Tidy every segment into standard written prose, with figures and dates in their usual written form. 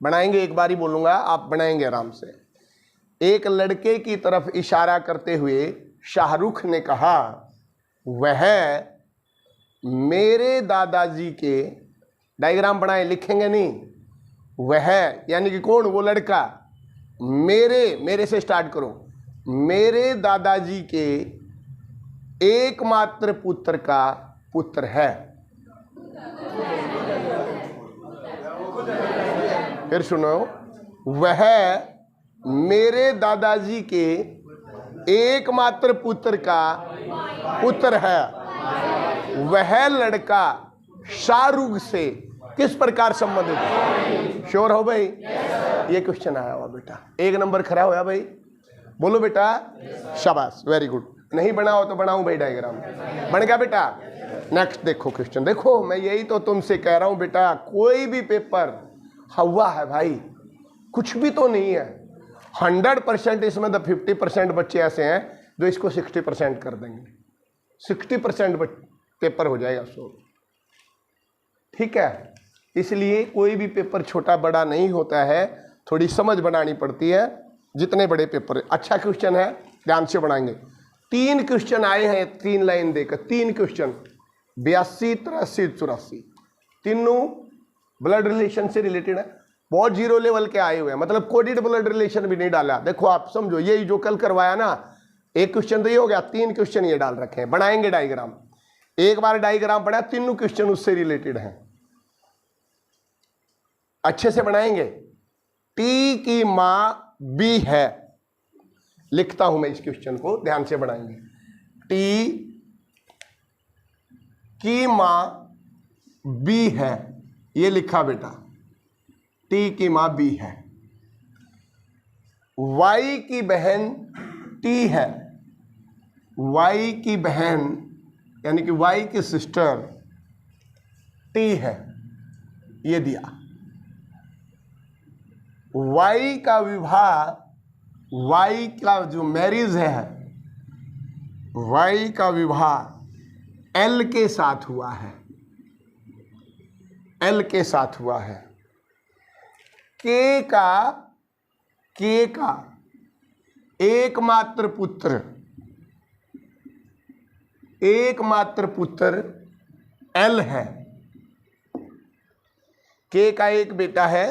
बनाएंगे, एक बार ही बोलूंगा, आप बनाएंगे आराम से। एक लड़के की तरफ इशारा करते हुए शाहरुख ने कहा, वह मेरे दादाजी के, डायग्राम बनाए, लिखेंगे नहीं, वह यानी कि कौन, वो लड़का, मेरे से स्टार्ट करो, मेरे दादाजी के एकमात्र पुत्र का पुत्र है। फिर सुनो, वह मेरे दादाजी के एकमात्र पुत्र का पुत्र है। वह लड़का शाहरुख से किस प्रकार संबंधित है? श्योर हो भाई? ये क्वेश्चन आया हुआ बेटा, 1 नंबर खड़ा होया भाई, बोलो बेटा, शाबाश, वेरी गुड। नहीं बना हो तो बनाऊं भाई डायग्राम, बन गया बेटा। नेक्स्ट देखो क्वेश्चन, देखो मैं यही तो तुमसे कह रहा हूं बेटा, कोई भी पेपर हवा है भाई, कुछ भी तो नहीं है। 100% इसमें तो 50% बच्चे ऐसे हैं जो इसको 60% कर देंगे, 60% पेपर हो जाएगा 100। ठीक है, इसलिए कोई भी पेपर छोटा बड़ा नहीं होता है, थोड़ी समझ बनानी पड़ती है जितने बड़े पेपर। अच्छा क्वेश्चन है, ध्यान से बनाएंगे। 3 क्वेश्चन आए हैं 3 लाइन देकर, 3 क्वेश्चन, 82, 83, 84, तीनों ब्लड रिलेशन से रिलेटेड है। बहुत 0 लेवल के आए हुए हैं, मतलब कोडेड ब्लड रिलेशन भी नहीं डाला। देखो आप समझो, यही जो कल करवाया ना, 1 क्वेश्चन तो ये हो गया, 3 क्वेश्चन ये डाल रखे हैं। बनाएंगे डायग्राम, एक बार डायग्राम पढ़ा, तीनों क्वेश्चन उससे रिलेटेड हैं, अच्छे से बनाएंगे। टी की मां बी है, लिखता हूं मैं इस क्वेश्चन को, ध्यान से बनाएंगे। टी की मां बी है, ये लिखा बेटा, टी की मां बी है। वाई की बहन टी है, वाई की बहन यानी कि वाई की सिस्टर टी है, ये दिया। वाई का विवाह, वाई का जो मैरिज है, वाई का विवाह एल के साथ हुआ है, एल के साथ हुआ है। के का एकमात्र पुत्र एल है। के का एक बेटा है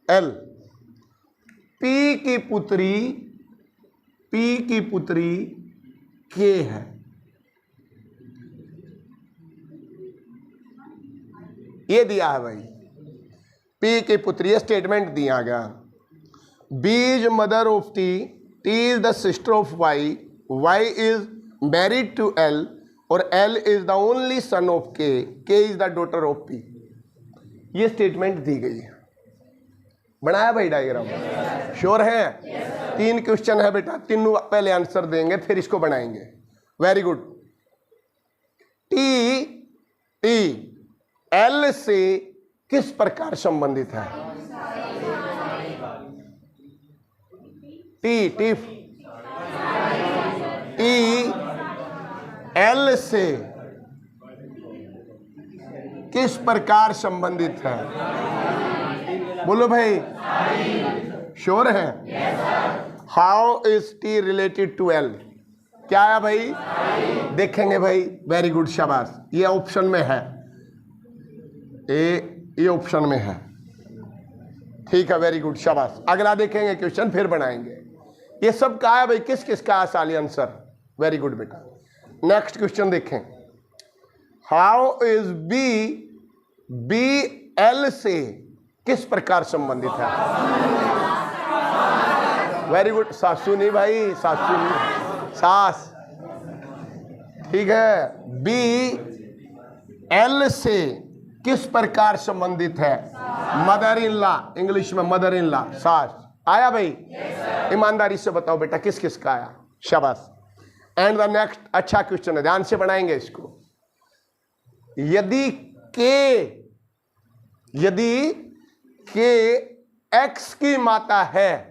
एल। पी की पुत्री के है। ये दिया है भाई, पी की पुत्री, स्टेटमेंट दिया गया। B is mother of T, T is the sister of Y, Y is married to L और L is the only son of K is the daughter of P. ये स्टेटमेंट दी गई है। बनाया भाई डायग्राम? श्योर है? 3 question है बेटा, तीनों पहले आंसर देंगे फिर इसको बनाएंगे। Very good. टी एल से किस प्रकार संबंधित है? टी एल से किस प्रकार संबंधित है? बोलो भाई, श्योर है? How is T related to L? क्या है भाई? देखेंगे भाई। वेरी गुड, शाबाश। ये ऑप्शन में है, ये ऑप्शन में है। ठीक है, वेरी गुड, शाबाश। अगला देखेंगे क्वेश्चन, फिर बनाएंगे। ये सब का है भाई, किस किस का साली आंसर? वेरी गुड बेटा। नेक्स्ट क्वेश्चन देखें। हाउ इज बी एल से किस प्रकार संबंधित है? Very good. सासू नहीं भाई, सासू नहीं, सास। ठीक है, बी एल से किस प्रकार संबंधित है? मदर इन लॉ, इंग्लिश में मदर इन लॉ, सास। आया भाई? ईमानदारी से बताओ बेटा किस किस का आया? शाबाश। एंड द नेक्स्ट, अच्छा क्वेश्चन है, ध्यान से बनाएंगे इसको। यदि के एक्स की माता है,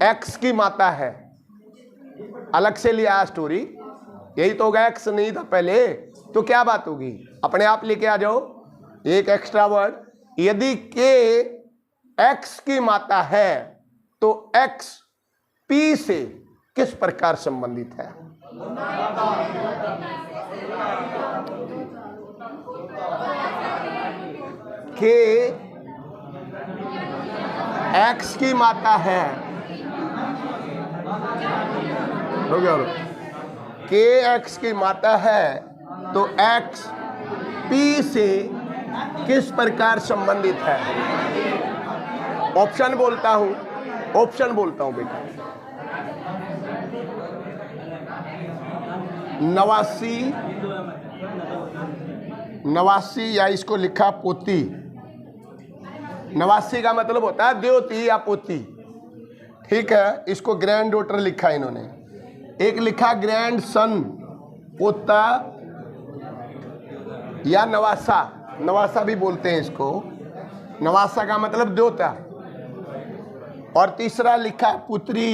एक्स की माता है, अलग से लिया स्टोरी, यही तो होगा। एक्स नहीं था पहले, तो क्या बात होगी? अपने आप लेके आ जाओ एक एक्स्ट्रा वर्ड। यदि के एक्स की माता है तो एक्स पी से किस प्रकार संबंधित है? के एक्स की माता है, हो गया, के एक्स की माता है तो एक्स पी से किस प्रकार संबंधित है? ऑप्शन बोलता हूं बेटा। 89 या इसको लिखा पोती। 89 का मतलब होता है द्योती या पोती, ठीक है। इसको ग्रैंड डॉटर लिखा इन्होंने, एक लिखा ग्रैंड सन, पोता या नवासा, नवासा भी बोलते हैं इसको, नवासा का मतलब द्योता। और तीसरा लिखा पुत्री,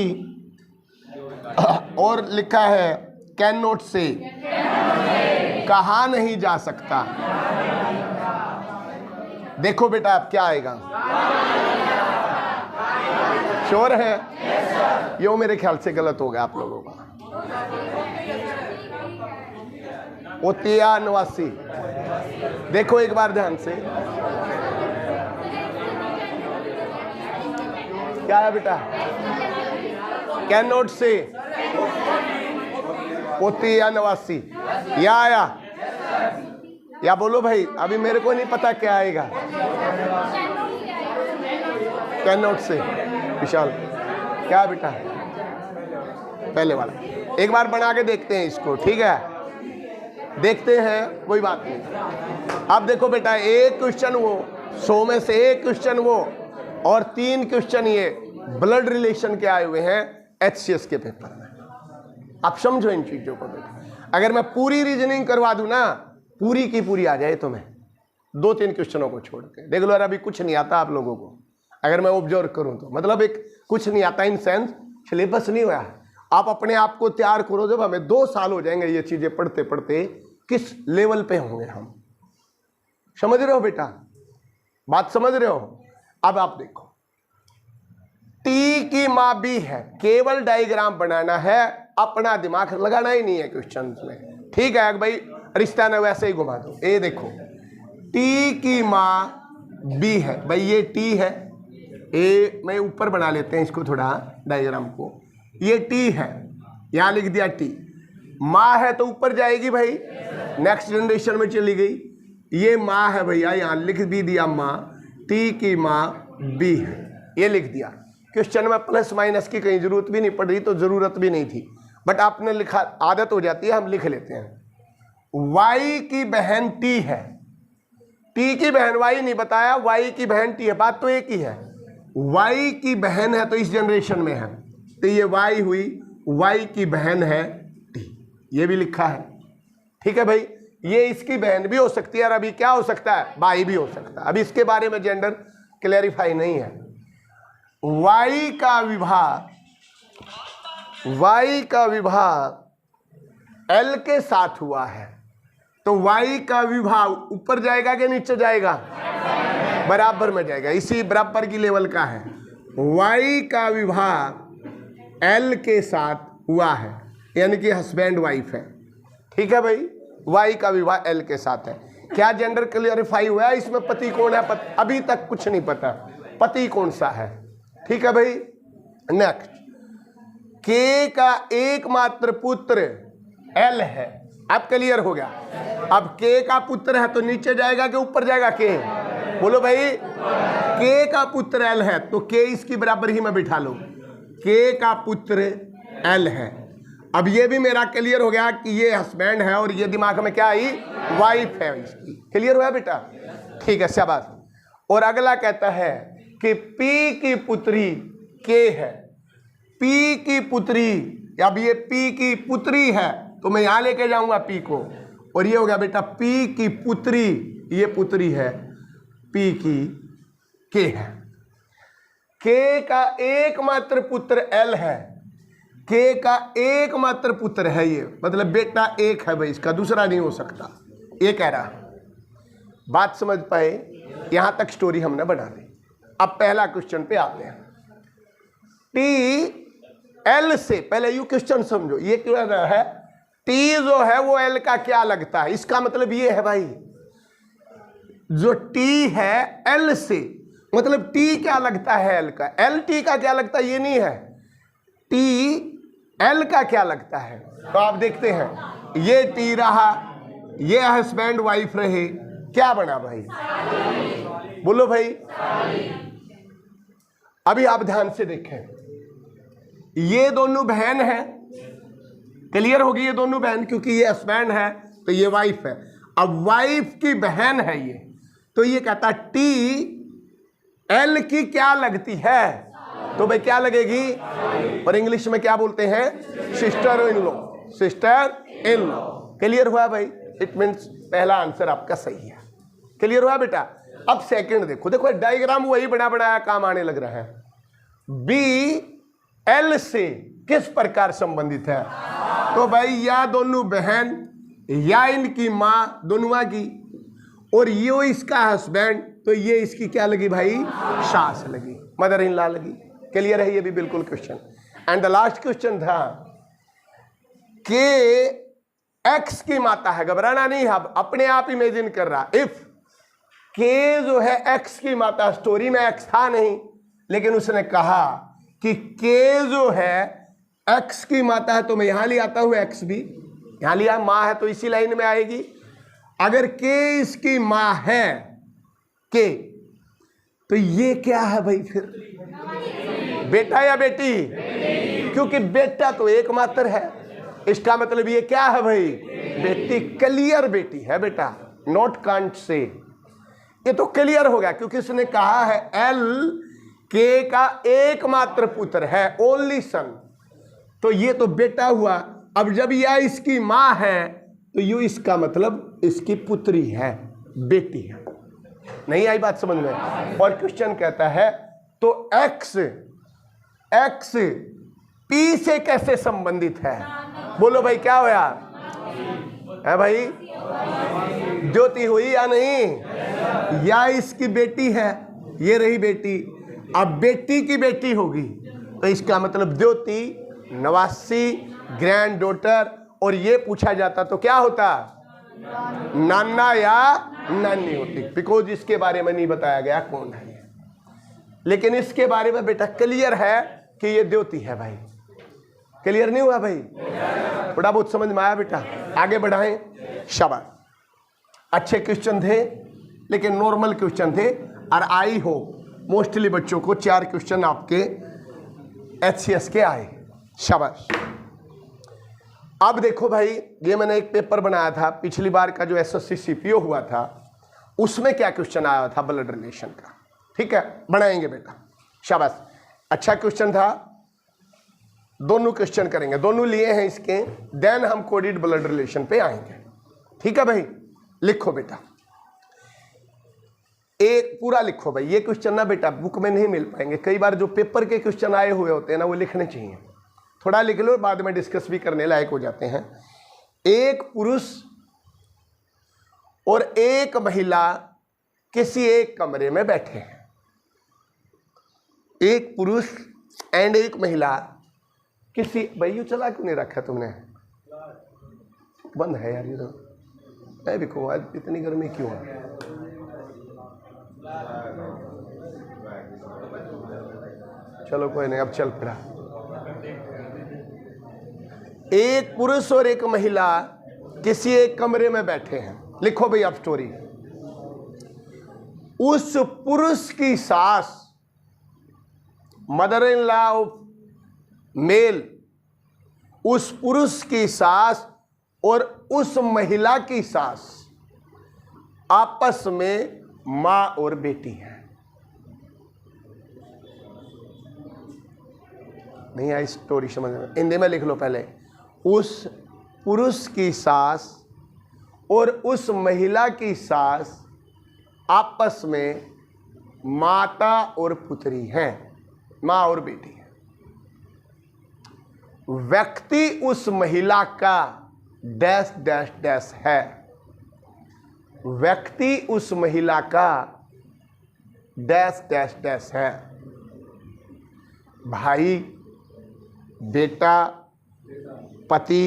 और लिखा है कैन नॉट से, कहा नहीं जा सकता। देखो बेटा अब क्या आएगा, श्योर है? यो मेरे ख्याल से गलत हो गया आप लोगों का। ओतिया 89, देखो एक बार ध्यान से, क्या है बेटा? कैन नॉट से, ओतिया 89, या आया? या बोलो भाई, अभी मेरे को नहीं पता क्या आएगा। कैन नॉट से, विशाल क्या बेटा? पहले वाला एक बार बना के देखते हैं इसको, ठीक है? देखते हैं, कोई बात नहीं। अब देखो बेटा, एक क्वेश्चन वो 100 में से एक क्वेश्चन वो, और 3 क्वेश्चन ये ब्लड रिलेशन के आए हुए हैं HCS के पेपर में। आप समझो इन चीजों को बेटा। अगर मैं पूरी रीजनिंग करवा दूं ना, पूरी की पूरी आ जाए तुम्हें, 2-3 क्वेश्चनों को छोड़ के। देख लो यार, अभी कुछ नहीं आता आप लोगों को, अगर मैं ऑब्जर्व करूं तो, मतलब एक कुछ नहीं आता इन सेंस सिलेबस नहीं हुआ है। आप अपने आप को तैयार करो, जब हमें 2 साल हो जाएंगे ये चीजें पढ़ते पढ़ते, किस लेवल पे होंगे हम। समझ रहे हो बेटा? बात समझ रहे हो? अब आप देखो, टी की मां बी है, केवल डायग्राम बनाना है, अपना दिमाग लगाना ही नहीं है क्वेश्चन में, ठीक है भाई? रिश्ता ना वैसे ही घुमा दो। ये देखो, टी की मां बी है भाई, ये टी है, ए मैं ऊपर बना लेते हैं इसको थोड़ा डायग्राम को, ये टी है, यहां लिख दिया टी। माँ है तो ऊपर जाएगी भाई, नेक्स्ट जनरेशन में चली गई। ये माँ है भैया, यहाँ लिख भी दिया माँ, टी की माँ बी है, ये लिख दिया। क्वेश्चन में प्लस माइनस की कहीं जरूरत भी नहीं पड़ रही, तो जरूरत भी नहीं थी, बट आपने लिखा, आदत हो जाती है, हम लिख लेते हैं। वाई की बहन टी है, टी की बहन वाई नहीं बताया, वाई की बहन टी है, बात तो एक ही है। वाई की बहन है तो इस जनरेशन में है, तो ये वाई हुई, वाई की बहन है टी, ये भी लिखा है, ठीक है भाई? ये इसकी बहन भी हो सकती है, और अभी क्या हो सकता है, भाई भी हो सकता है। अभी इसके बारे में जेंडर क्लैरिफाई नहीं है। वाई का विवाह एल के साथ हुआ है, तो वाई का विवाह ऊपर जाएगा कि नीचे जाएगा? बराबर में जाएगा, इसी बराबर की लेवल का है। वाई का विवाह एल के साथ हुआ है, यानी कि हस्बैंड वाइफ है, ठीक है भाई? वाई का विवाह एल के साथ है। क्या जेंडर क्लियरिफाई हुआ है? इसमें पति कौन है, अभी तक कुछ नहीं पता, पति कौन सा है, ठीक है भाई? नेक्स्ट, के का एकमात्र पुत्र एल है, अब क्लियर हो गया। अब के का पुत्र है तो नीचे जाएगा कि ऊपर जाएगा? के, बोलो भाई। के का पुत्र एल है तो के इसकी बराबर ही में बिठा लो, के का पुत्र एल है। अब ये भी मेरा क्लियर हो गया कि ये हस्बैंड है, और ये दिमाग में क्या आई, वाइफ है इसकी। क्लियर हुआ बेटा? ठीक है, शाबाश। और अगला कहता है कि पी की पुत्री के है, पी की पुत्री, अब ये पी की पुत्री है तो मैं यहां लेके जाऊंगा पी को, और ये हो गया बेटा पी की पुत्री, ये पुत्री है, पी की के है। के का एकमात्र पुत्र एल है, के का एकमात्र पुत्र है, ये मतलब बेटा एक है भाई इसका, दूसरा नहीं हो सकता, ये कह रहा। बात समझ पाए? यहां तक स्टोरी हमने बना दी। अब पहला क्वेश्चन पे आते हैं। टी एल से, पहले यू क्वेश्चन समझो, ये क्या है, टी जो है वो एल का क्या लगता है। इसका मतलब ये है भाई, जो टी है एल से, मतलब टी क्या लगता है एल का, एल टी का क्या लगता है, ये नहीं है, टी एल का क्या लगता है। तो आप देखते हैं, ये टी रहा, ये हस्बैंड वाइफ रहे, क्या बना भाई, बोलो भाई। अभी आप ध्यान से देखें, ये दोनों बहन है, क्लियर होगी, ये दोनों बहन, क्योंकि ये हस्बैंड है तो ये वाइफ है। अब वाइफ की बहन है ये, तो ये कहता टी एल की क्या लगती है, तो भाई क्या लगेगी, और इंग्लिश में क्या बोलते हैं, sister in law, sister in law. Clear हुआ भाई, इट मीन्स पहला आंसर आपका सही है। क्लियर हुआ बेटा। अब सेकंड देखो, देखो डायग्राम वही बना बनाया काम आने लग रहा है। बी एल से किस प्रकार संबंधित है, तो भाई या दोनों बहन या इनकी मां दोनों की, और ये इसका हस्बैंड, तो ये इसकी क्या लगी भाई, सास लगी, मदर इन लॉ लगी। क्लियर है, ये भी बिल्कुल question. And the last question था के एक्स की माता है, घबराना नहीं, अब अपने आप इमेजिन कर रहा। इफ के जो है एक्स की माता, स्टोरी में एक्स था नहीं, लेकिन उसने कहा कि के जो है एक्स की माता है, तो मैं यहां ले आता हूं, एक्स भी यहां लिया, मां है तो इसी लाइन में आएगी। अगर के इसकी मां है के, तो ये क्या है भाई फिर, बेटा या बेटी, क्योंकि बेटा तो एकमात्र है, इसका मतलब ये क्या है भाई, बेटी। क्लियर बेटी है बेटा, नॉट कांट से, ये तो क्लियर हो गया, क्योंकि उसने कहा है एल के का एकमात्र पुत्र है, ओनली सन, तो ये तो बेटा हुआ। अब जब यह इसकी मां है, तो यू इसका मतलब इसकी पुत्री है, बेटी है। नहीं आई बात समझ में। और क्वेश्चन कहता है तो एक्स पी से कैसे संबंधित है, बोलो भाई क्या होया है भाई, ज्योति हुई या नहीं, या इसकी बेटी है, ये रही बेटी। अब बेटी की बेटी होगी, तो इसका मतलब द्योति, नवासी, ग्रैंड डॉटर, और ये पूछा जाता तो क्या होता, नाना या नानी होती, बिकॉज इसके बारे में नहीं बताया गया कौन है। लेकिन इसके बारे में बेटा क्लियर है कि ये द्योति है भाई। क्लियर नहीं हुआ भाई, थोड़ा बहुत समझ में आया बेटा। आगे बढ़ाएं, शाबाश। अच्छे क्वेश्चन थे, लेकिन नॉर्मल क्वेश्चन थे, और आई हो मोस्टली बच्चों को 4 क्वेश्चन आपके HCS के आए, शाबाश। अब देखो भाई, ये मैंने एक पेपर बनाया था पिछली बार का, जो SSC CPO हुआ था, उसमें क्या क्वेश्चन आया था ब्लड रिलेशन का, ठीक है, बनाएंगे बेटा, शाबाश। अच्छा क्वेश्चन था, दोनों क्वेश्चन करेंगे, दोनों लिए हैं इसके, देन हम कोडेड ब्लड रिलेशन पे आएंगे, ठीक है भाई। लिखो बेटा, एक पूरा लिखो भाई। ये क्वेश्चन ना बेटा बुक में नहीं मिल पाएंगे, कई बार जो पेपर के क्वेश्चन आए हुए होते हैं ना, वो लिखने चाहिए। थोड़ा लिख लो, बाद में डिस्कस भी करने लायक हो जाते हैं। एक पुरुष और एक महिला किसी एक कमरे में बैठे हैं। एक पुरुष एंड एक महिला किसी, भाई यू चला क्यों नहीं रखा तुमने, बंद है यार ये तो, मैं भी कहूँ आज इतनी गर्मी क्यों है। चलो कोई नहीं, अब चल पड़ा। एक पुरुष और एक महिला किसी एक कमरे में बैठे हैं। लिखो भाई अब स्टोरी। उस पुरुष की सास, mother in law of male, उस पुरुष की सास और उस महिला की सास आपस में मां और बेटी है। नहीं आई स्टोरी समझ में, हिंदी में लिख लो पहले। उस पुरुष की सास और उस महिला की सास आपस में माता और पुत्री हैं, मां और बेटी है। व्यक्ति उस महिला का डैश डैश डैश है। व्यक्ति उस महिला का डैश डैश डैश है। भाई, बेटा, पति,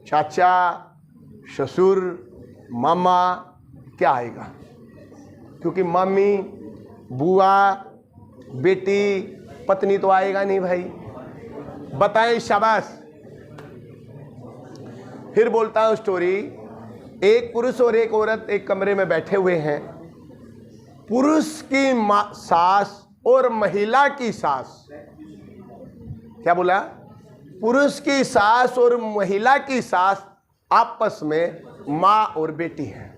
चाचा, ससुर, मामा, क्या आएगा? क्योंकि मम्मी, बुआ, बेटी, पत्नी तो आएगा नहीं भाई। बताएं, शाबाश। फिर बोलता हूं स्टोरी। एक पुरुष और एक औरत एक कमरे में बैठे हुए हैं। पुरुष की सास और महिला की सास, क्या बोला? पुरुष की सास और महिला की सास आपस में माँ और बेटी है।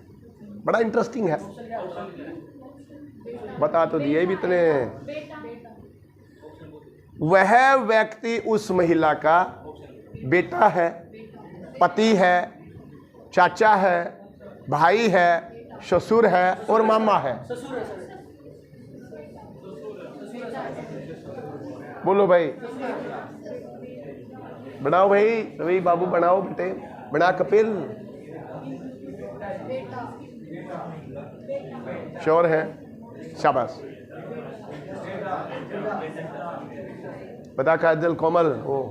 बड़ा इंटरेस्टिंग है। बता तो दिए भी इतने। वह व्यक्ति उस महिला का बेटा है, पति है, चाचा है, भाई है, ससुर है और मामा है। बोलो भाई, बनाओ भाई, रवि बाबू बनाओ बेटे, बना कपिल। श्योर है? शाबाश। बता काजल, कोमल, ओ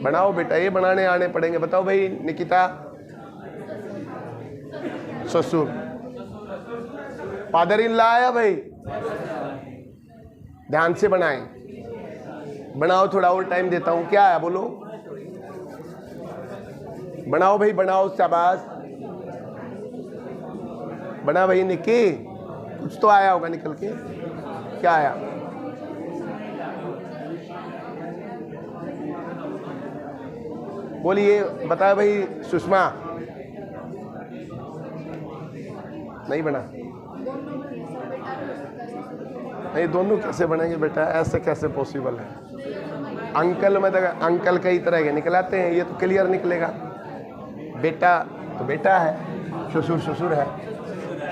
बनाओ बेटा, ये बनाने आने पड़ेंगे। बताओ भाई, निकिता, ससुर, फादर इन लॉ आया भाई, ध्यान से बनाएं। बनाओ, थोड़ा और टाइम देता हूं। क्या है बोलो? बनाओ भाई, बनाओ, शाबाश। बना भाई निक्की, कुछ तो आया होगा निकल के। क्या आया? बोलिए, बताया भाई। सुषमा, नहीं बना? नहीं, दोनों कैसे बनेंगे बेटा? ऐसे कैसे पॉसिबल है? अंकल में अंकल कई तरह के निकलाते हैं, ये तो क्लियर निकलेगा। बेटा तो बेटा है, ससुर ससुर है।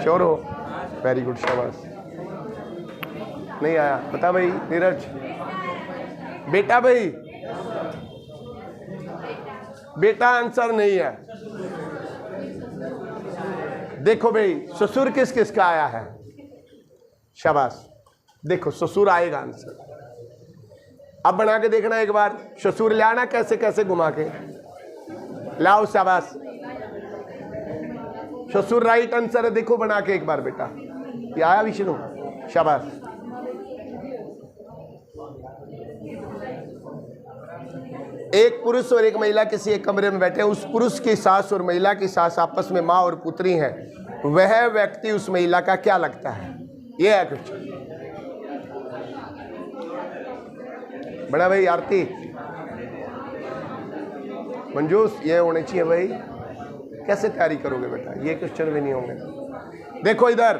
श्योर हो? वेरी गुड, शाबाश। नहीं आया? बता भाई नीरज। बेटा भाई, बेटा आंसर नहीं है। देखो भाई, ससुर किस किस का आया है? शाबाश। देखो, ससुर आएगा आंसर। अब बना के देखना एक बार। ससुर लाना कैसे कैसे घुमा के लाओ। शाबाश, ससुर राइट आंसर है। देखो बना के एक बार बेटा। ये आया विष्णु? शाबाश। एक पुरुष और एक महिला किसी एक कमरे में बैठे हैं। उस पुरुष की सास और महिला की सास आपस में माँ और पुत्री हैं। वह व्यक्ति उस महिला का क्या लगता है? यह है क्वेश्चन। बड़ा भाई, आरती, मंजूस, ये होने चाहिए भाई। कैसे तैयारी करोगे बेटा? ये क्वेश्चन भी नहीं होंगे। देखो इधर,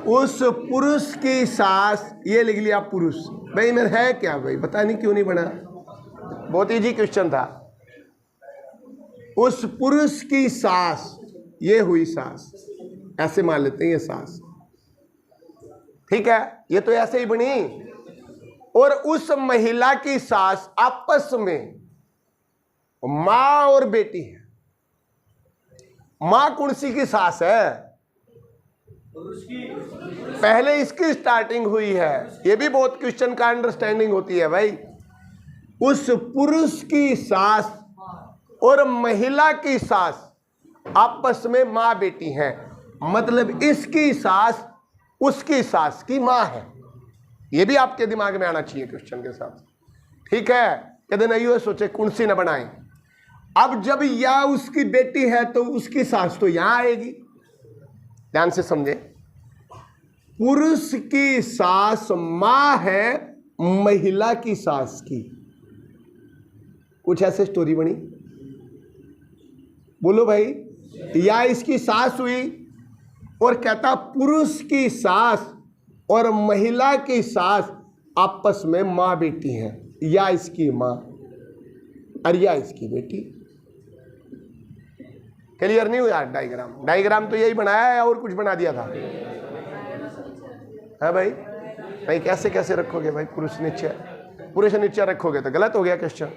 उस पुरुष की सास, ये लिख लिया पुरुष। भाई मेरा है क्या भाई? पता नहीं क्यों नहीं बना। बहुत इजी क्वेश्चन था। उस पुरुष की सास, ये हुई सास, ऐसे मान लेते हैं ये सास, ठीक है? ये तो ऐसे ही बनी। और उस महिला की सास आपस में मां और बेटी है। मां कौन सी की सास है? पहले इसकी स्टार्टिंग हुई है। ये भी बहुत क्वेश्चन का अंडरस्टैंडिंग होती है भाई। उस पुरुष की सास और महिला की सास आपस में मां बेटी हैं। मतलब इसकी सास उसकी सास की मां है। ये भी आपके दिमाग में आना चाहिए क्वेश्चन के साथ, ठीक है? यदि नहीं हो सोचे कौन सी न बनाएं। अब जब या उसकी बेटी है तो उसकी सास तो यहां आएगी। ध्यान से समझे। पुरुष की सास मां है महिला की सास की। कुछ ऐसे स्टोरी बनी। बोलो भाई। या इसकी सास हुई और कहता पुरुष की सास और महिला की सास आपस में मां बेटी है। या इसकी मां और या इसकी बेटी। क्लियर नहीं हुआ? डायग्राम, डायग्राम तो यही बनाया है और कुछ बना दिया था है भाई? नहीं, कैसे कैसे रखोगे भाई? पुरुष नीचे रखोगे तो गलत हो गया क्वेश्चन।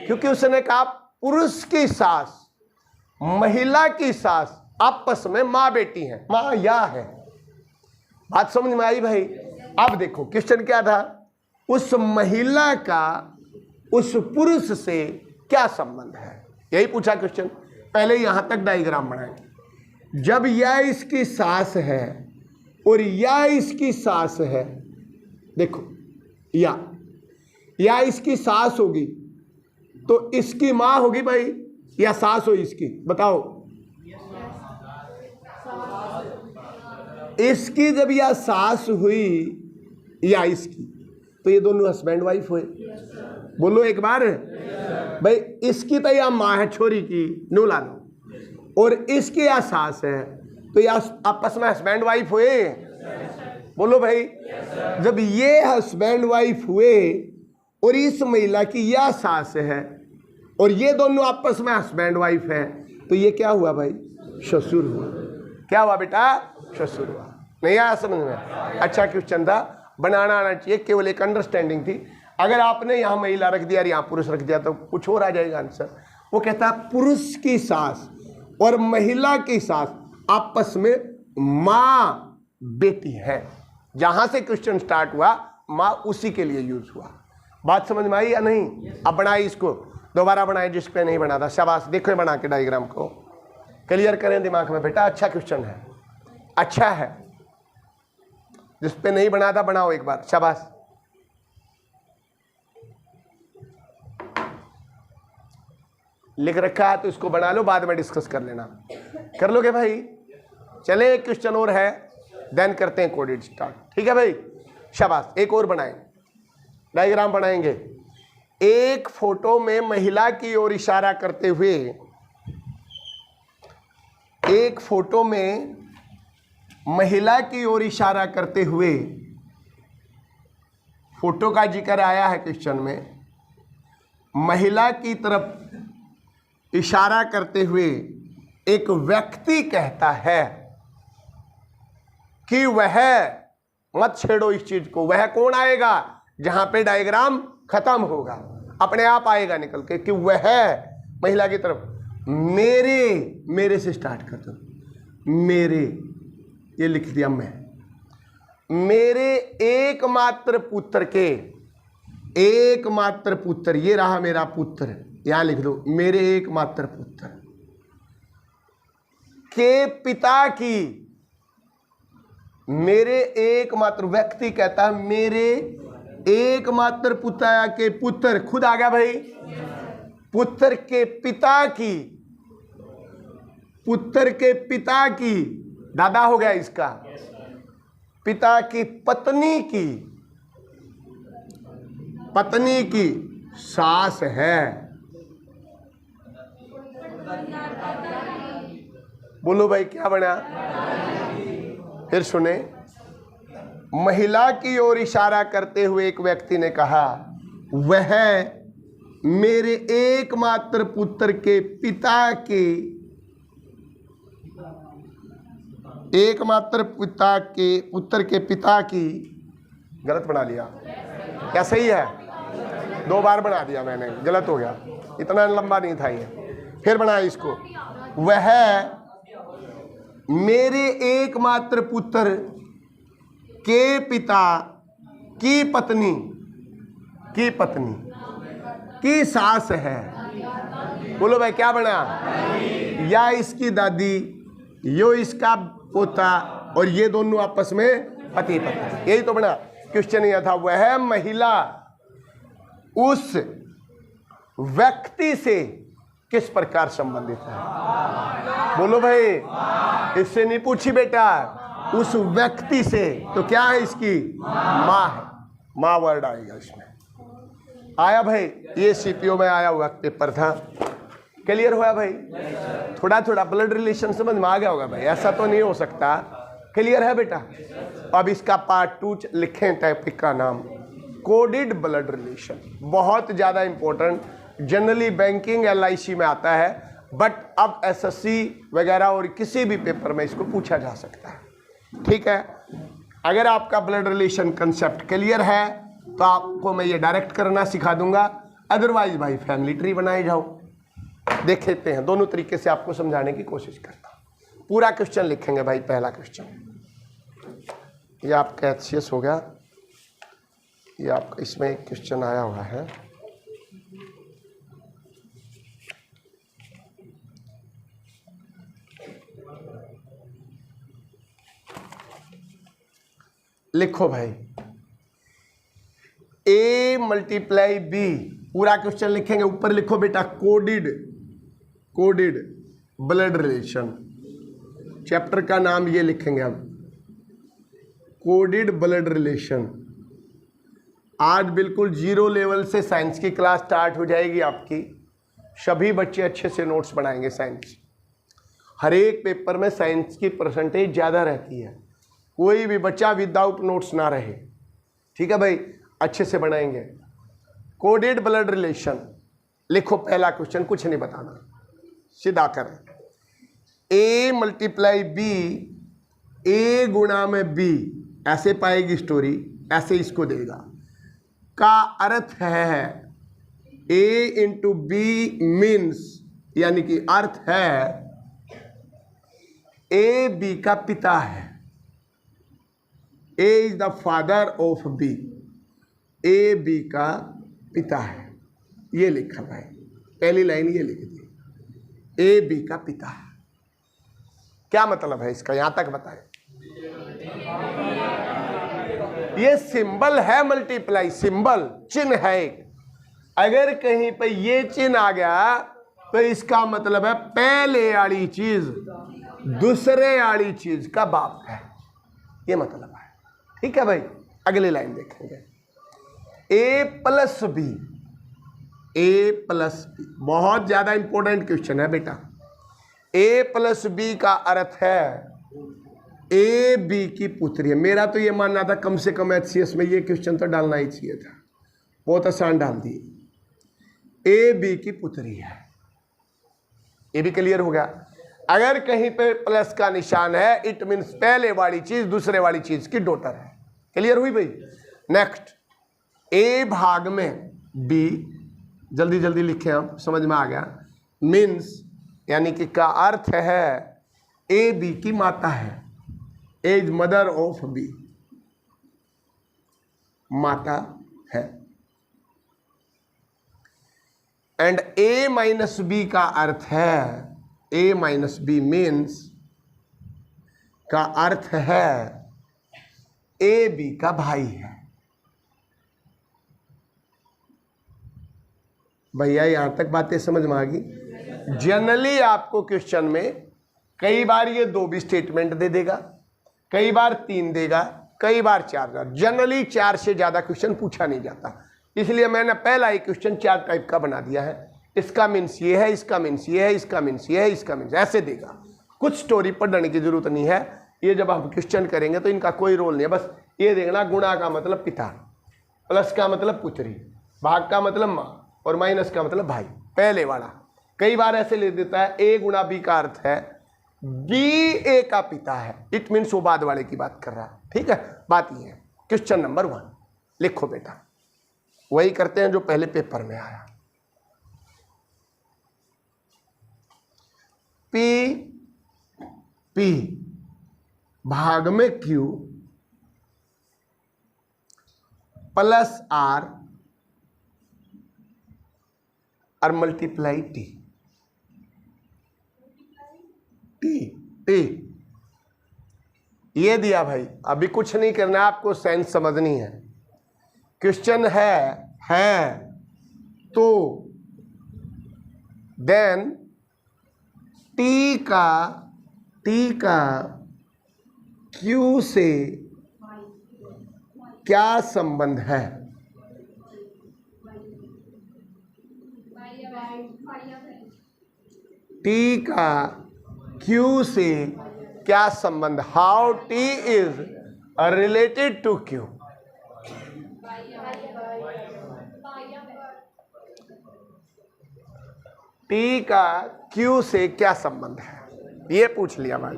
क्योंकि उसने कहा पुरुष की सास, महिला की सास आपस में माँ बेटी हैं, माँ या है। बात समझ में आई भाई? अब देखो क्वेश्चन क्या था, उस महिला का उस पुरुष से क्या संबंध है, यही पूछा क्वेश्चन। पहले यहां तक डायग्राम बनाएंगे। जब यह इसकी सास है और यह इसकी सास है, देखो या इसकी सास होगी तो इसकी मां होगी भाई, या सास हो इसकी, बताओ। इसकी जब यह सास हुई या इसकी, तो ये दोनों हस्बैंड वाइफ हुए। बोलो एक बार भाई, इसकी तो यह माँ है छोरी की, नो ला लो, और इसकी यह सास है, तो यह आपस में हस्बैंड वाइफ हुए। बोलो भाई, जब ये हस्बैंड वाइफ हुए और इस महिला की यह सास है और ये दोनों आपस में हस्बैंड वाइफ है, तो ये क्या हुआ भाई? ससुर हुआ। क्या हुआ बेटा? ससुर हुआ। नहीं आया समझ में? अच्छा क्वेश्चन था, बनाना आना चाहिए, केवल एक अंडरस्टैंडिंग थी। अगर आपने यहाँ महिला रख दिया और यहाँ पुरुष रख दिया तो कुछ और आ जाएगा आंसर। वो कहता है पुरुष की सास और महिला की सास आपस में माँ बेटी है। जहां से क्वेश्चन स्टार्ट हुआ माँ उसी के लिए यूज हुआ। बात समझ में आई या नहीं? अब बनाए इसको, दोबारा बनाए जिस पे नहीं बना था। शाबाश, देखो बना के डायग्राम को क्लियर करें दिमाग में बेटा। अच्छा क्वेश्चन है, अच्छा है। जिस पे नहीं बना था बनाओ एक बार, शाबाश। लिख रखा है तो इसको बना लो, बाद में डिस्कस कर लेना। कर लोगे भाई? चले एक क्वेश्चन और है, देन करते हैं कोडेड स्टार्ट। ठीक है भाई, शाबाश। एक और बनाएं, डायग्राम बनाएंगे। एक फोटो में महिला की ओर इशारा करते हुए, एक फोटो में महिला की ओर इशारा करते हुए, फोटो का जिक्र आया है क्वेश्चन में, महिला की तरफ इशारा करते हुए एक व्यक्ति कहता है कि वह, मत छेड़ो इस चीज को, वह कौन आएगा जहां पे डायग्राम खत्म होगा, अपने आप आएगा निकल के कि वह महिला की तरफ मेरे से स्टार्ट कर दो। मेरे, ये लिख दिया मैं, मेरे एकमात्र पुत्र के, एकमात्र पुत्र, ये रहा मेरा पुत्र, यहां लिख दो मेरे एकमात्र पुत्र के पिता की, मेरे एकमात्र, व्यक्ति कहता है मेरे एकमात्र पुत्र के, पुत्र खुद आ गया भाई, पुत्र के पिता की, पुत्र के पिता की, दादा हो गया इसका, पिता की पत्नी की, पत्नी की सास है। बोलो भाई क्या बना? फिर सुने, महिला की ओर इशारा करते हुए एक व्यक्ति ने कहा वह मेरे एकमात्र पुत्र के पिता के, एकमात्र पिता के, पुत्र के पिता की, गलत बना लिया क्या सही है? दो बार बना दिया मैंने, गलत हो गया, इतना लंबा नहीं था ये। फिर बनाया इसको, वह मेरे एकमात्र पुत्र के पिता की पत्नी, की पत्नी की सास है। बोलो भाई क्या बना? या इसकी दादी, यो इसका पोता, और ये दोनों आपस में पति पत्नी, यही तो बना। क्वेश्चन यह था, वह महिला उस व्यक्ति से किस प्रकार संबंधित है? बोलो भाई, इससे नहीं पूछी बेटा, उस व्यक्ति से, तो क्या है इसकी? माँ है, माँ वर्ड आएगा इसमें। आया भाई? ये सीपीओ में आया हुआ पेपर था, क्लियर हुआ भाई? थोड़ा थोड़ा ब्लड रिलेशन समझ में आ गया होगा भाई, ऐसा तो नहीं हो सकता। क्लियर है बेटा? अब इसका पार्ट 2 लिखें, टॉपिक का नाम कोडेड ब्लड रिलेशन, बहुत ज़्यादा इंपॉर्टेंट, जनरली बैंकिंग LIC में आता है, बट अब SSC वगैरह और किसी भी पेपर में इसको पूछा जा सकता है। ठीक है, अगर आपका ब्लड रिलेशन कंसेप्ट क्लियर है तो आपको मैं ये डायरेक्ट करना सिखा दूंगा, अदरवाइज भाई फैमिली ट्री बनाए जाओ। देख लेते हैं, दोनों तरीके से आपको समझाने की कोशिश करता हूं। पूरा क्वेश्चन लिखेंगे भाई। पहला क्वेश्चन, ये आपका HCS हो गया, ये आपका इसमें एक क्वेश्चन आया हुआ है, लिखो भाई A मल्टीप्लाई B, पूरा क्वेश्चन लिखेंगे। ऊपर लिखो बेटा कोडिड ब्लड रिलेशन, चैप्टर का नाम ये लिखेंगे हम, कोडिड ब्लड रिलेशन। आज बिल्कुल 0 लेवल से साइंस की क्लास स्टार्ट हो जाएगी आपकी। सभी बच्चे अच्छे से नोट्स बनाएंगे। साइंस हर एक पेपर में साइंस की परसेंटेज ज़्यादा रहती है, कोई भी बच्चा विदाउट नोट्स ना रहे, ठीक है भाई, अच्छे से बनाएंगे। कोडेड ब्लड रिलेशन लिखो। पहला क्वेश्चन, कुछ नहीं बताना, सीधा करें। A मल्टीप्लाई B, A गुणा में B, ऐसे पाएगी स्टोरी, ऐसे इसको देगा। का अर्थ है A इंटू B मीन्स, यानी कि अर्थ है A B का पिता है। A is the father of B, A B का पिता है। ये लिखा भाई, पहली लाइन ये लिख दी, A B का पिता है। क्या मतलब है इसका, यहां तक बताएं। ये सिंबल है मल्टीप्लाई, सिंबल चिन्ह है एक। अगर कहीं पे ये चिन्ह आ गया तो इसका मतलब है पहले वाली चीज दूसरे वाली चीज का बाप है, ये मतलब है। ठीक है भाई, अगली लाइन देखेंगे। A plus B, A plus B बहुत ज्यादा इंपॉर्टेंट क्वेश्चन है बेटा। A प्लस B का अर्थ है A B की पुत्री है। मेरा तो ये मानना था कम से कम HCS में ये क्वेश्चन तो डालना ही चाहिए था, बहुत आसान डाल दिए। A B की पुत्री है, ये भी क्लियर हो गया। अगर कहीं पे प्लस का निशान है, इट मीन्स पहले वाली चीज दूसरे वाली चीज की डॉटर है। क्लियर हुई भाई। नेक्स्ट, A भाग में B, जल्दी जल्दी लिखे हम, समझ में आ गया। मीन्स यानी कि का अर्थ है A B की माता है, A is mother of B, माता है। एंड A माइनस B का अर्थ है, A माइनस B मीन्स का अर्थ है A B का भाई है। भैया यहां तक बातें समझ में आ गई। जनरली आपको क्वेश्चन में कई बार ये 2 भी स्टेटमेंट दे देगा, कई बार 3 देगा, कई बार 4 देगा। जनरली 4 से ज्यादा क्वेश्चन पूछा नहीं जाता, इसलिए मैंने पहला ही क्वेश्चन 4 टाइप का बना दिया है। इसका मीन्स ये है, इसका मीन्स ये है, इसका मीन्स ये है, इसका मीन्स ऐसे देगा। कुछ स्टोरी पढ़ने की जरूरत नहीं है, ये जब हम क्वेश्चन करेंगे तो इनका कोई रोल नहीं है। बस ये देखना, गुणा का मतलब पिता, प्लस का मतलब पुत्री, भाग का मतलब माँ, और माइनस का मतलब भाई, पहले वाला। कई बार ऐसे ले देता है A गुणा B का अर्थ है B A का पिता है, इट मीन्स वो बाद वाले की बात कर रहा है। ठीक है, बात ये है। क्वेश्चन नंबर 1 लिखो बेटा, वही करते हैं जो पहले पेपर में आया। P भाग में Q प्लस R और मल्टीप्लाई T। ये दिया भाई, अभी कुछ नहीं करना, आपको साइंस समझनी है। क्वेश्चन है तो देन T का Q से क्या संबंध है? T का Q से क्या संबंध? How T is related to Q? T का Q से क्या संबंध है, ये पूछ लिया भाई।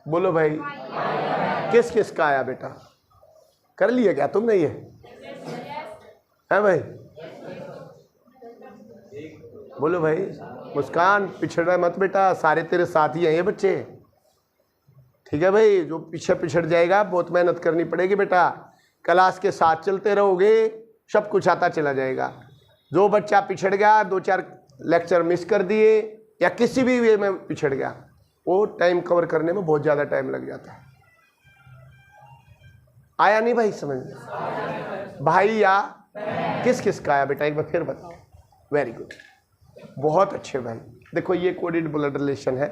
बोलो भाई, किस किस का आया बेटा? कर लिया क्या तुमने? ये है भाई, बोलो भाई। मुस्कान, पिछड़ मत बेटा, सारे तेरे साथी हैं ये बच्चे, ठीक है भाई। जो पीछे पिछड़ जाएगा बहुत मेहनत करनी पड़ेगी बेटा, क्लास के साथ चलते रहोगे सब कुछ आता चला जाएगा। जो बच्चा पिछड़ गया, 2-4 लेक्चर मिस कर दिए या किसी भी वे में पिछड़ गया, वो टाइम कवर करने में बहुत ज़्यादा टाइम लग जाता है। आया नहीं भाई समझ में? भाई या किस किस का आया बेटा, एक बार फिर बताओ। वेरी गुड, बहुत अच्छे भाई। देखो ये कोडेड ब्लड रिलेशन है।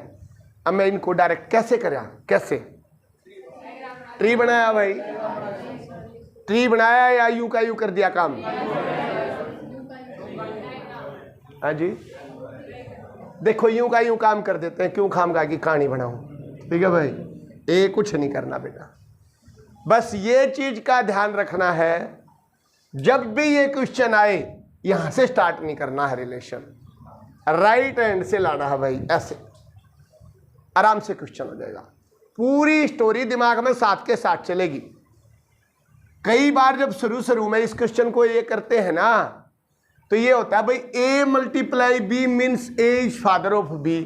अब मैं इनको डायरेक्ट कैसे करा, कैसे ट्री बनाया भाई, ट्री बनाया या यूं का यूं कर दिया काम? हाँ जी, देखो यूं का यूं काम कर देते हैं, क्यों खामगा की कहानी बनाऊं, ठीक है भाई। ये कुछ नहीं करना बेटा, बस ये चीज का ध्यान रखना है, जब भी ये क्वेश्चन आए यहां से स्टार्ट नहीं करना है रिलेशन, राइट हैंड से लाना है भाई, ऐसे आराम से क्वेश्चन हो जाएगा। पूरी स्टोरी दिमाग में साथ के साथ चलेगी। कई बार जब शुरू में इस क्वेश्चन को ये करते हैं ना, तो ये होता है भाई A × B means A is father of B,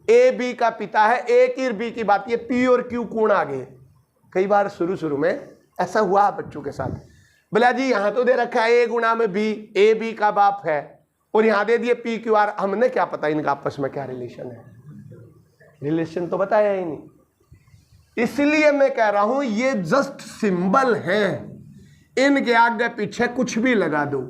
A B का पिता है, A की B की बात, ये P और Q कौन आगे। कई बार शुरू में ऐसा हुआ बच्चों के साथ, बोला जी यहाँ तो दे रखा है A × B, A B का बाप है, और यहाँ दे दिए P Q R, हमने क्या पता इनका आपस में क्या रिलेशन है, रिलेशन तो बताया ही नहीं। इसलिए मैं कह रहा हूं ये जस्ट सिंबल है, इनके आगे पीछे कुछ भी लगा दो,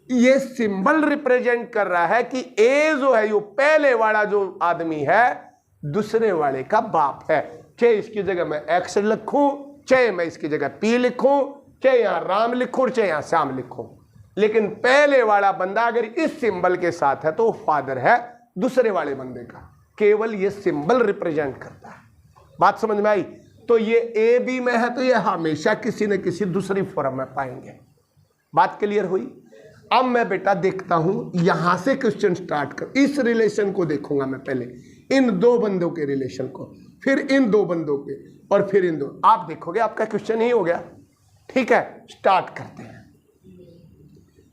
ये सिंबल रिप्रेजेंट कर रहा है कि ए जो है यो पहले वाला जो आदमी है दूसरे वाले का बाप है। चाहे इसकी जगह मैं एक्स लिखूं, चाहे मैं इसकी जगह पी लिखूं, चाहे यहां राम लिखूं, चाहे यहां श्याम लिखूं, लेकिन पहले वाला बंदा अगर इस सिंबल के साथ है तो फादर है दूसरे वाले बंदे का, केवल ये सिंबल रिप्रेजेंट करता है। बात समझ में आई? तो ये ए बी में है तो ये हमेशा किसी न किसी दूसरी फॉर्म में पाएंगे। बात क्लियर हुई? अब मैं बेटा देखता हूं यहां से क्वेश्चन स्टार्ट कर, इस रिलेशन को देखूंगा मैं, पहले इन दो बंदों के रिलेशन को, फिर इन दो बंदों के, और फिर इन दो। आप देखोगे आपका क्वेश्चन ही हो गया। ठीक है, स्टार्ट करते हैं।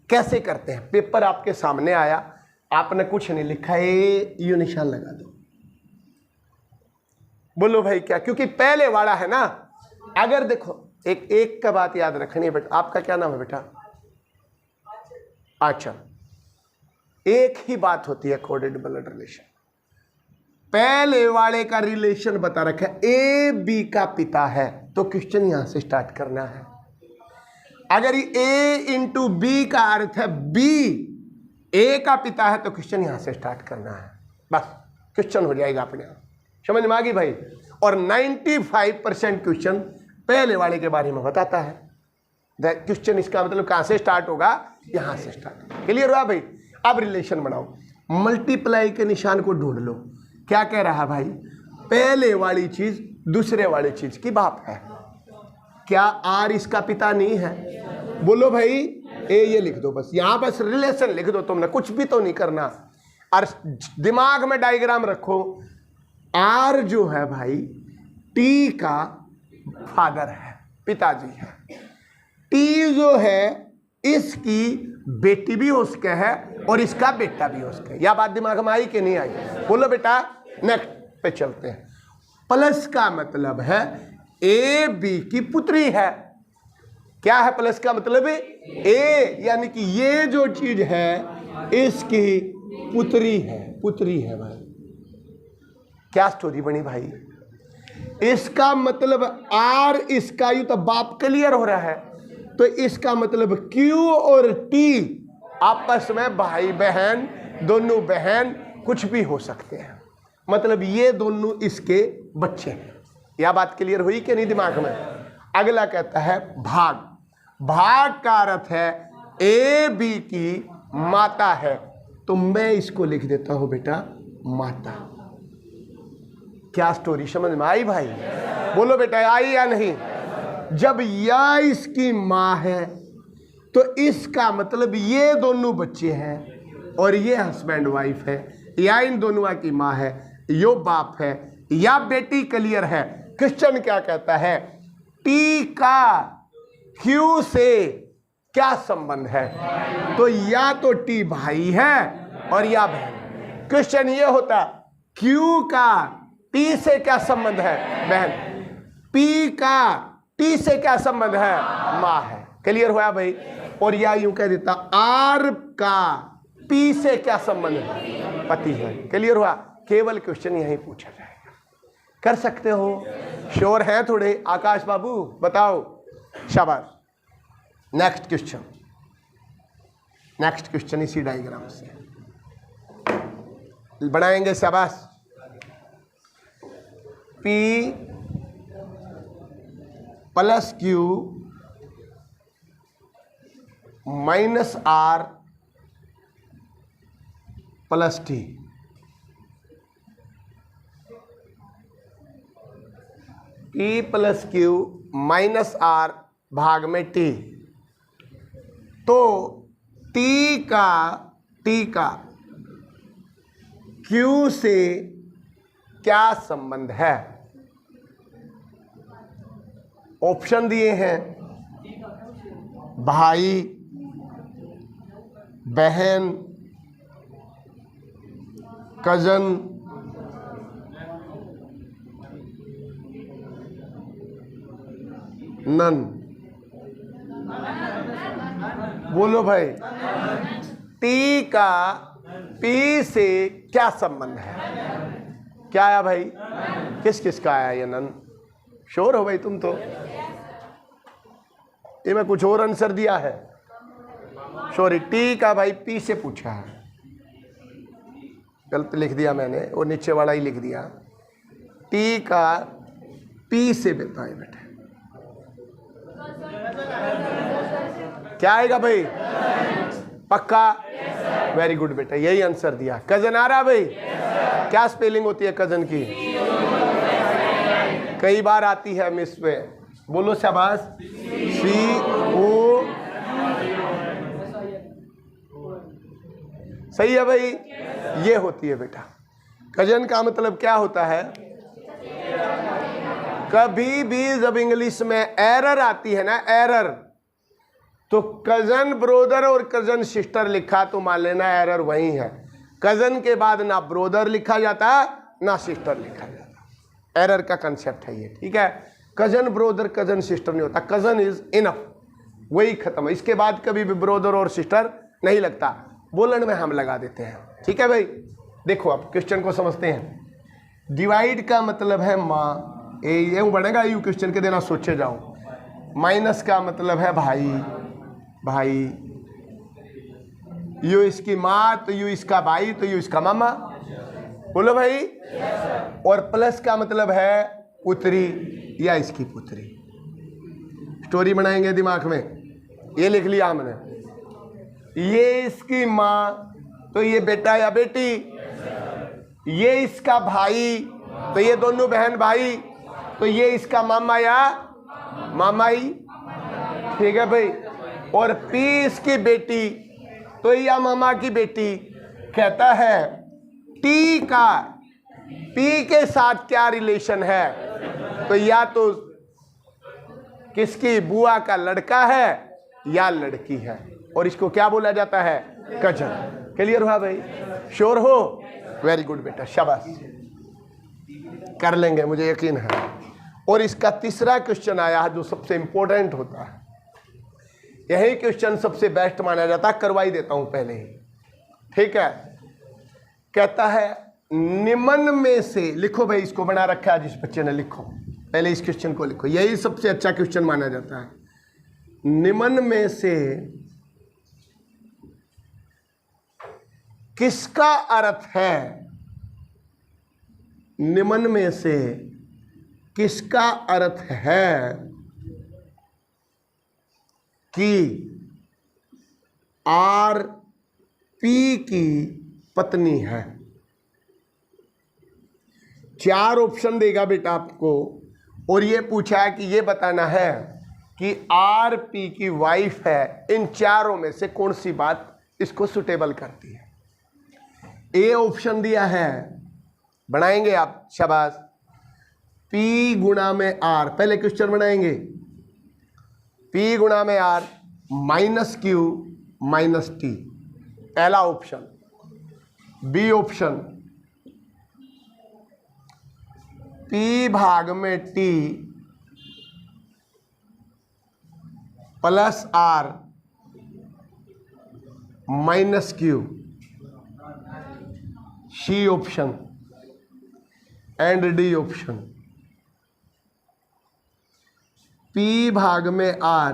कैसे करते हैं? पेपर आपके सामने आया, आपने कुछ नहीं लिखा है, यू निशान लगा दो। बोलो भाई क्या? क्योंकि पहले वाला है ना। अगर देखो एक का बात याद रखनी है बेटा, आपका क्या नाम है बेटा? अच्छा, एक ही बात होती है कोडेड ब्लड रिलेशन। पहले वाले का रिलेशन बता रखा है, ए बी का पिता है, तो क्वेश्चन यहां से स्टार्ट करना है। अगर ए × बी का अर्थ है बी ए का पिता है, तो क्वेश्चन यहां से स्टार्ट करना है। बस क्वेश्चन हो जाएगा अपने आप। समझ में आ गई भाई? और 95% क्वेश्चन पहले वाले के बारे में बताता है। क्वेश्चन इसका मतलब कहां से स्टार्ट होगा? यहां से स्टार्ट। क्लियर हुआ भाई? अब रिलेशन बनाओ, मल्टीप्लाई के निशान को ढूंढ लो। क्या कह रहा है भाई? पहले वाली चीज दूसरे वाली चीज की बाप है। क्या आर इसका पिता नहीं है? बोलो भाई। ए ये लिख दो, बस यहां बस रिलेशन लिख दो, तुमने कुछ भी तो नहीं करना। और दिमाग में डायग्राम रखो, आर जो है भाई टी का फादर है, पिताजी है। टी जो है इसकी बेटी भी उसके है और इसका बेटा भी उसके है। यह बात दिमाग में आई कि नहीं आई? बोलो बेटा। नेक्स्ट पे चलते हैं। प्लस का मतलब है ए बी की पुत्री है। क्या है प्लस का मतलब? ए, यानी कि ये जो चीज है इसकी पुत्री है, पुत्री है भाई। क्या स्टोरी बनी भाई? इसका मतलब आर इसका यू तो बाप क्लियर हो रहा है, तो इसका मतलब क्यू और टी आपस में भाई बहन, दोनों बहन कुछ भी हो सकते हैं, मतलब ये दोनों इसके बच्चे हैं। यह बात क्लियर हुई कि नहीं दिमाग में? अगला कहता है भाग। भाग का अर्थ है ए बी की माता है, तो मैं इसको लिख देता हूं बेटा माता। क्या स्टोरी समझ में आई भाई? बोलो बेटा, आई या नहीं? जब या इसकी मां है तो इसका मतलब ये दोनों बच्चे हैं और ये हस्बैंड वाइफ है, या इन दोनों की मां है, यो बाप है, या बेटी क्लियर है। क्वेश्चन क्या कहता है? टी का क्यू से क्या संबंध है? तो या तो टी भाई है और या बहन। क्वेश्चन ये होता Q का T से क्या संबंध है बहन, P का T से क्या संबंध है माँ है। क्लियर हुआ भाई। और या यूं कह देता R का P से क्या संबंध है, पति है। क्लियर हुआ। केवल क्वेश्चन यही पूछा जाएगा, कर सकते हो। श्योर है थोड़े आकाश बाबू, बताओ। शाबाश। नेक्स्ट क्वेश्चन, नेक्स्ट क्वेश्चन इसी डायग्राम से बनाएंगे। शाबाश। P plus Q minus R plus T। P plus Q minus R भाग में T। तो T का Q से क्या संबंध है। ऑप्शन दिए हैं, भाई, बहन, कजन, नन। बोलो भाई, टी का पी से क्या संबंध है। क्या आया भाई, किस किस का आया ये नन। श्योर हो भाई तुम तो, ये मैं कुछ और आंसर दिया है। सॉरी, टी का भाई पी से पूछा है, गलत लिख दिया मैंने, वो नीचे वाला ही लिख दिया। टी का पी से बताए बेटे क्या आएगा भाई, पक्का। वेरी गुड बेटा, यही आंसर दिया। कजन आ रहा भाई, क्या स्पेलिंग होती है कजन की, कई बार आती है मिस पे, बोलो शाबाश। CO, सही है भाई, ये होती है बेटा। कजन का मतलब क्या होता है, कभी भी जब इंग्लिश में एरर आती है ना, एरर, तो कजन ब्रोदर और कजन सिस्टर लिखा तो मान लेना एरर वही है। कजन के बाद ना ब्रोदर लिखा जाता ना सिस्टर लिखा जाता, एरर का कंसेप्ट है ये, ठीक है। कजन ब्रोदर कजन सिस्टर नहीं होता, कजन इज इनफ, वही खत्म। इसके बाद कभी भी ब्रोदर और सिस्टर नहीं लगता, बोलन में हम लगा देते हैं, ठीक है भाई। देखो अब क्वेश्चन को समझते हैं। डिवाइड का मतलब है माँ, ये बढ़ेगा यू क्वेश्चन के देना, सोचे जाओ। माइनस का मतलब है भाई, भाई, यू इसकी माँ तो यू इसका भाई तो यू इसका मामा, बोलो भाई। और प्लस का मतलब है पुत्री या इसकी पुत्री। स्टोरी बनाएंगे दिमाग में, ये लिख लिया हमने, ये इसकी माँ तो ये बेटा या बेटी, ये इसका भाई तो ये दोनों बहन भाई, तो ये इसका मामा या मामाई, ठीक है भाई। और पी इसकी बेटी तो या मामा की बेटी। कहता है टी का पी के साथ क्या रिलेशन है, तो या तो किसकी बुआ का लड़का है या लड़की है, और इसको क्या बोला जाता है, कजन। क्लियर हुआ भाई, श्योर हो। वेरी गुड बेटा, शाबाश, कर लेंगे मुझे यकीन है। और इसका तीसरा क्वेश्चन आया है जो सबसे इंपॉर्टेंट होता है, यही क्वेश्चन सबसे बेस्ट माना जाता है, करवाई देता हूं पहले ही, ठीक है। कहता है निम्न में से, लिखो भाई, इसको बना रखा है जिस बच्चे ने, लिखो पहले इस क्वेश्चन को लिखो, यही सबसे अच्छा क्वेश्चन माना जाता है। निम्न में से किसका अर्थ है, निम्न में से किसका अर्थ है कि आर पी की पत्नी है। 4 ऑप्शन देगा बेटा आपको, और ये पूछा है कि ये बताना है कि आर पी की वाइफ है। इन चारों में से कौन सी बात इसको सुटेबल करती है। ए ऑप्शन दिया है, बनाएंगे आप, शाबाश। P गुणा में R, पहले क्वेश्चन बनाएंगे। P गुणा में R minus Q minus T, पहला ऑप्शन। बी ऑप्शन P भाग में T plus R minus Q, C option and D option. P भाग में R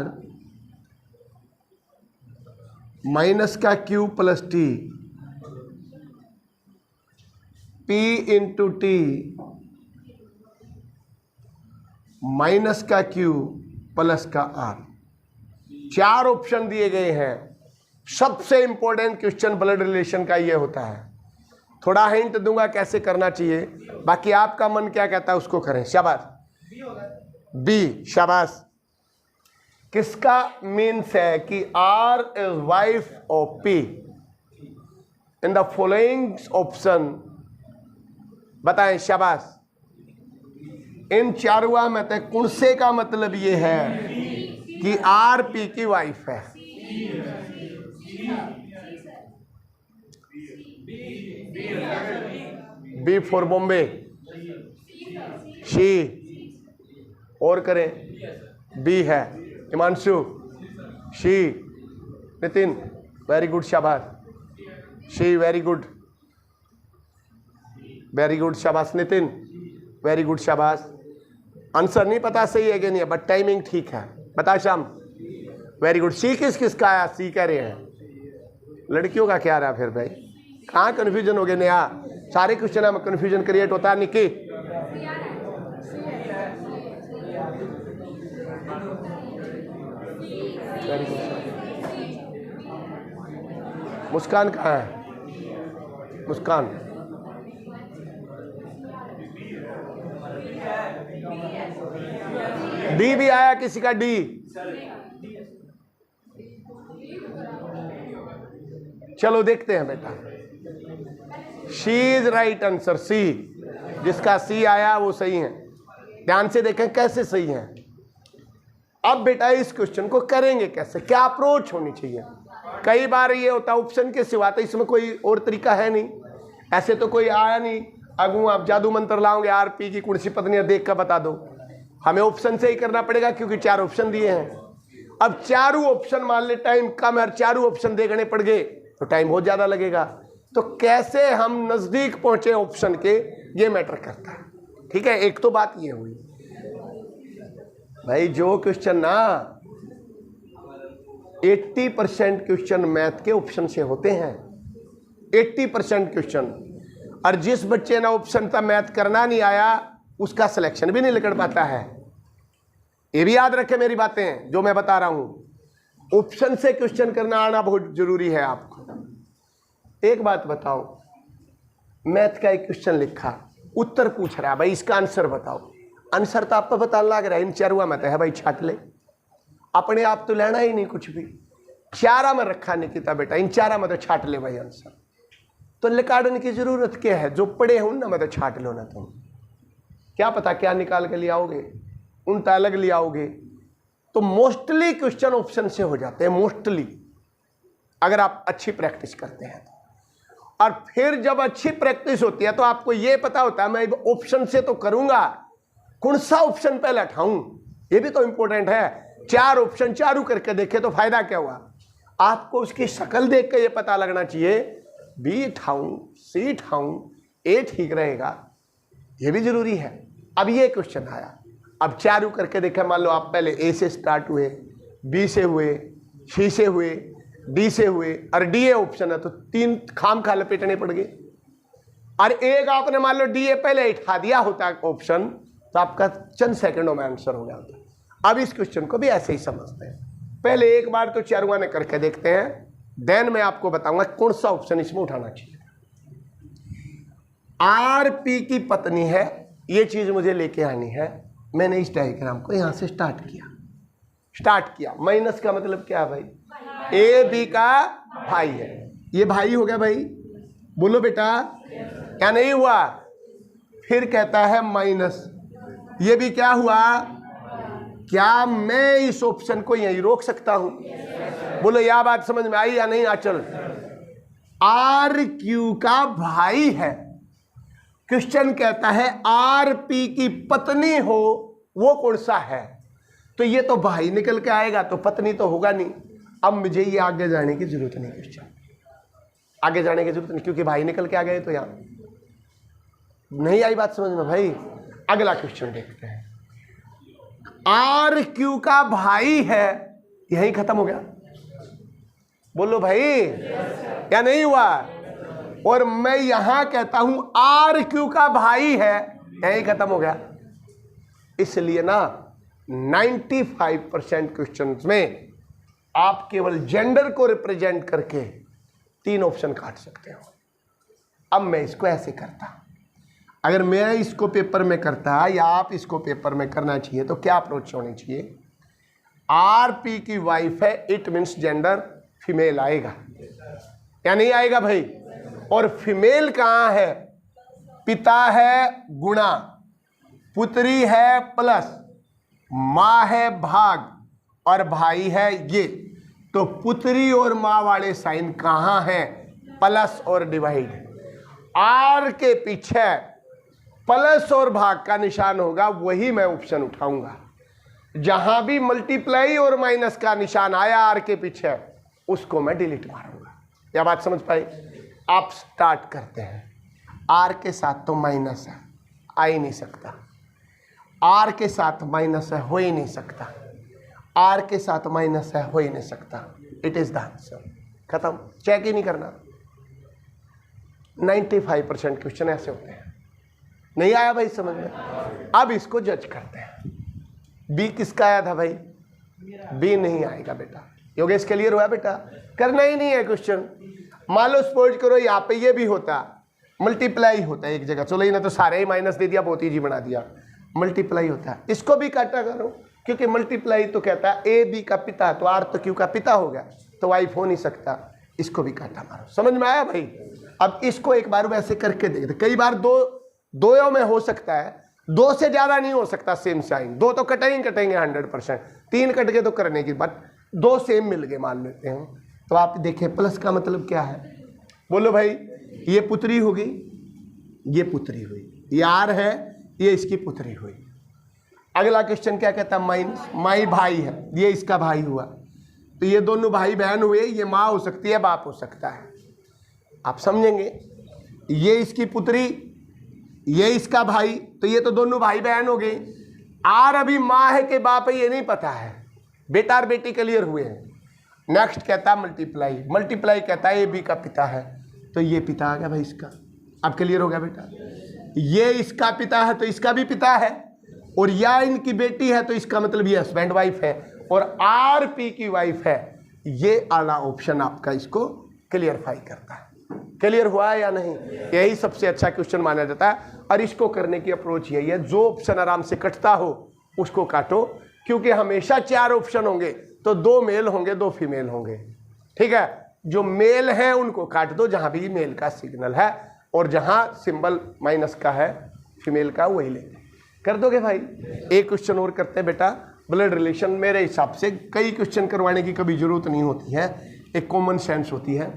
माइनस का Q plus T, P into T minus का Q प्लस का R। 4 option दिए गए हैं। सबसे इंपॉर्टेंट क्वेश्चन ब्लड रिलेशन का ये होता है। थोड़ा हिंट दूंगा कैसे करना चाहिए, बाकी आपका मन क्या कहता है उसको करें। शाबाश, बी, शाबाश। किसका मीन्स है कि R is wife of P in the following option, बताएं। शाबाश। इन चारों में से कौन से का मतलब ये है कि R P की वाइफ है? बी फॉर बॉम्बे, शी, और करें। बी है Himanshu, C, Nitin, very good, शाबाश। C, very good, very good, शाबाश नितिन, वेरी गुड, शाबाश। आंसर नहीं पता सही है कि नहीं है, बट टाइमिंग ठीक है। बता श्याम, वेरी गुड। सी किस किस का आया? सी कह रहे हैं। लड़कियों का क्या रहा फिर भाई? कहाँ कन्फ्यूजन हो गया? नया सारे क्वेश्चन में कन्फ्यूजन क्रिएट होता है। निकी, मुस्कान कहाँ है? मुस्कान, डी भी आया किसी का? डी, चलो देखते हैं बेटा। शी इज राइट आंसर, सी। जिसका सी आया वो सही है। ध्यान से देखें कैसे सही है। अब बेटा इस क्वेश्चन को करेंगे कैसे, क्या अप्रोच होनी चाहिए? कई बार ये होता है ऑप्शन के सिवा तो इसमें कोई और तरीका है नहीं, ऐसे तो कोई आया नहीं। अगू आप जादू मंत्र लाओगे R P की कुर्सी पत्नियां देख कर बता दो, हमें ऑप्शन से ही करना पड़ेगा क्योंकि 4 ऑप्शन दिए हैं। अब चारों ऑप्शन मान ले टाइम कम है और चारों ऑप्शन देखने पड़ गए तो टाइम बहुत ज्यादा लगेगा। तो कैसे हम नजदीक पहुंचे ऑप्शन के, ये मैटर करता है। ठीक है, एक तो बात ये हुई भाई, जो क्वेश्चन ना 80% क्वेश्चन मैथ के ऑप्शन से होते हैं, 80% क्वेश्चन। और जिस बच्चे ना ऑप्शन का मैथ करना नहीं आया उसका सिलेक्शन भी नहीं निकल पाता है। ये भी याद रखें मेरी बातें जो मैं बता रहा हूं। ऑप्शन से क्वेश्चन करना आना बहुत जरूरी है आपको। एक बात बताओ, मैथ का एक क्वेश्चन लिखा, उत्तर पूछ रहा है भाई इसका आंसर बताओ। आंसर तो आपको बताने लग रहा है, इन चारों में है भाई, छाट ले। अपने आप तो लेना ही नहीं कुछ भी, चारा में रखा निकिता बेटा, इन चारा में तो छाट ले भाई आंसर। तो लिकाड़ने की जरूरत क्या है? जो पढ़े हो ना, मैं तो छाट लो ना। तुम क्या पता क्या निकाल के ले आओगे, उन अलग ले आओगे। तो मोस्टली क्वेश्चन ऑप्शन से हो जाते हैं, मोस्टली, अगर आप अच्छी प्रैक्टिस करते हैं। और फिर जब अच्छी प्रैक्टिस होती है तो आपको यह पता होता है मैं ऑप्शन से तो करूंगा, कौन सा ऑप्शन पहले उठाऊं, ये भी तो इंपॉर्टेंट है। 4 ऑप्शन चारू करके देखे तो फायदा क्या हुआ? आपको उसकी शक्ल देख के ये पता लगना चाहिए बी उठाऊं, सी उठाऊं, ए ठीक रहेगा, ये भी जरूरी है। अब ये क्वेश्चन आया, अब चारू करके देखे, मान लो आप पहले ए से स्टार्ट हुए, बी से हुए, सी से हुए, डी से हुए, और डी ए ऑप्शन है तो 3 खाम खा लपेटने पड़ गए। और एक आपने मान लो डी ए पहले उठा दिया होता ऑप्शन तो आपका चंद सेकंडों में आंसर हो गया होता। अब इस क्वेश्चन को भी ऐसे ही समझते हैं। पहले एक बार तो चारुआ ने करके देखते हैं, देन मैं आपको बताऊंगा कौन सा ऑप्शन इसमें उठाना चाहिए। R P की पत्नी है, ये चीज मुझे लेके आनी है। मैंने इस डायग्राम को यहां से स्टार्ट किया। माइनस का मतलब क्या है भाई? A B का भाई है, ये भाई हो गया भाई, बोलो बेटा क्या नहीं हुआ? फिर कहता है माइनस, ये भी क्या हुआ? क्या मैं इस ऑप्शन को यहीं रोक सकता हूं? बोलो यह बात समझ में आई या नहीं? आचल आर क्यू का भाई है। क्वेश्चन कहता है आर पी की पत्नी हो, वो कौन सा है? तो ये तो भाई निकल के आएगा, तो पत्नी तो होगा नहीं। अब मुझे ये आगे जाने की जरूरत नहीं, क्वेश्चन आगे जाने की जरूरत नहीं, क्योंकि भाई निकल के आ गए। तो यहां नहीं आई बात समझ में भाई? अगला क्वेश्चन देखते हैं। आर क्यू का भाई है, यही खत्म हो गया। बोलो भाई, या नहीं हुआ? और मैं यहां कहता हूं आर क्यू का भाई है, यही खत्म हो गया। इसलिए ना 95% क्वेश्चंस में आप केवल जेंडर को रिप्रेजेंट करके 3 ऑप्शन काट सकते हो। अब मैं इसको ऐसे करता, अगर मैं इसको पेपर में करता या आप इसको पेपर में करना चाहिए तो क्या अप्रोच होनी चाहिए? आर पी की वाइफ है, इट मीन्स जेंडर फीमेल आएगा या नहीं आएगा भाई? और फीमेल कहाँ है? पिता है गुणा, पुत्री है प्लस, माँ है भाग, और भाई है ये। तो पुत्री और माँ वाले साइन कहाँ हैं? प्लस और डिवाइड। आर के पीछे प्लस और भाग का निशान होगा, वही मैं ऑप्शन उठाऊंगा। जहां भी मल्टीप्लाई और माइनस का निशान आया आर के पीछे, उसको मैं डिलीट मारूंगा। यह बात समझ पाई? आप स्टार्ट करते हैं। आर के साथ तो माइनस है, आ ही नहीं सकता। आर के साथ माइनस है, हो ही नहीं सकता। आर के साथ माइनस है, हो ही नहीं सकता। It is the answer. खत्म, चेक ही नहीं करना। 95% क्वेश्चन ऐसे होते हैं। नहीं आया भाई समझ में? अब इसको जज करते हैं। बी किसका आया था भाई? बी नहीं आएगा बेटा। योगेश क्लियर हुआ बेटा? करना ही नहीं है क्वेश्चन। मान लो सपोज करो यहाँ पे ये भी होता, मल्टीप्लाई होता है एक जगह, चलो इन्हें तो सारे ही माइनस दे दिया, बहुत ईजी बना दिया। मल्टीप्लाई होता है, इसको भी काटा करो, क्योंकि मल्टीप्लाई तो कहता है ए बी का पिता, तो आर तो क्यू का पिता हो गया, तो वाइफ हो नहीं सकता। इसको भी काटा मारो। समझ में आया भाई? अब इसको एक बार वैसे करके देखते। कई बार दो में हो सकता है, 2 से ज्यादा नहीं हो सकता सेम साइन। 2 तो कटेंगे 100%, 3 कट गए तो करने की बात, 2 सेम मिल गए मान लेते हैं। तो आप देखें प्लस का मतलब क्या है? बोलो भाई। ये पुत्री होगी, ये पुत्री हुई, ये आर है, ये इसकी पुत्री हुई। अगला क्वेश्चन क्या कहता है? माइनस, माई भाई है, ये इसका भाई हुआ, तो ये दोनों भाई बहन हुए। ये माँ हो सकती है, बाप हो सकता है, आप समझेंगे। ये इसकी पुत्री, ये इसका भाई, तो ये तो दोनों भाई बहन हो गए। आर अभी माँ है कि बाप है ये नहीं पता है। बेटा और बेटी क्लियर हुए हैं। नेक्स्ट कहता है मल्टीप्लाई, मल्टीप्लाई कहता है ए बी का पिता है, तो ये पिता आ गया भाई इसका। अब क्लियर हो गया बेटा? ये इसका पिता है तो इसका भी पिता है, और या इनकी बेटी है तो इसका मतलब ये हस्बैंड वाइफ है, और आर पी की वाइफ है। ये आला ऑप्शन आपका इसको क्लियरफाई करता है। क्लियर हुआ या नहीं? यही सबसे अच्छा क्वेश्चन माना जाता है। और इसको करने की अप्रोच यही है, जो ऑप्शन आराम से कटता हो उसको काटो, क्योंकि हमेशा 4 ऑप्शन होंगे, तो 2 मेल होंगे 2 फीमेल होंगे। ठीक है? जो मेल है उनको काट दो जहां भी मेल का सिग्नल है, और जहां सिंबल माइनस का है फीमेल का, वही ले कर दोगे भाई। एक क्वेश्चन और करते हैं बेटा। ब्लड रिलेशन मेरे हिसाब से कई क्वेश्चन करवाने की कभी जरूरत नहीं होती है, एक कॉमन सेंस होती है।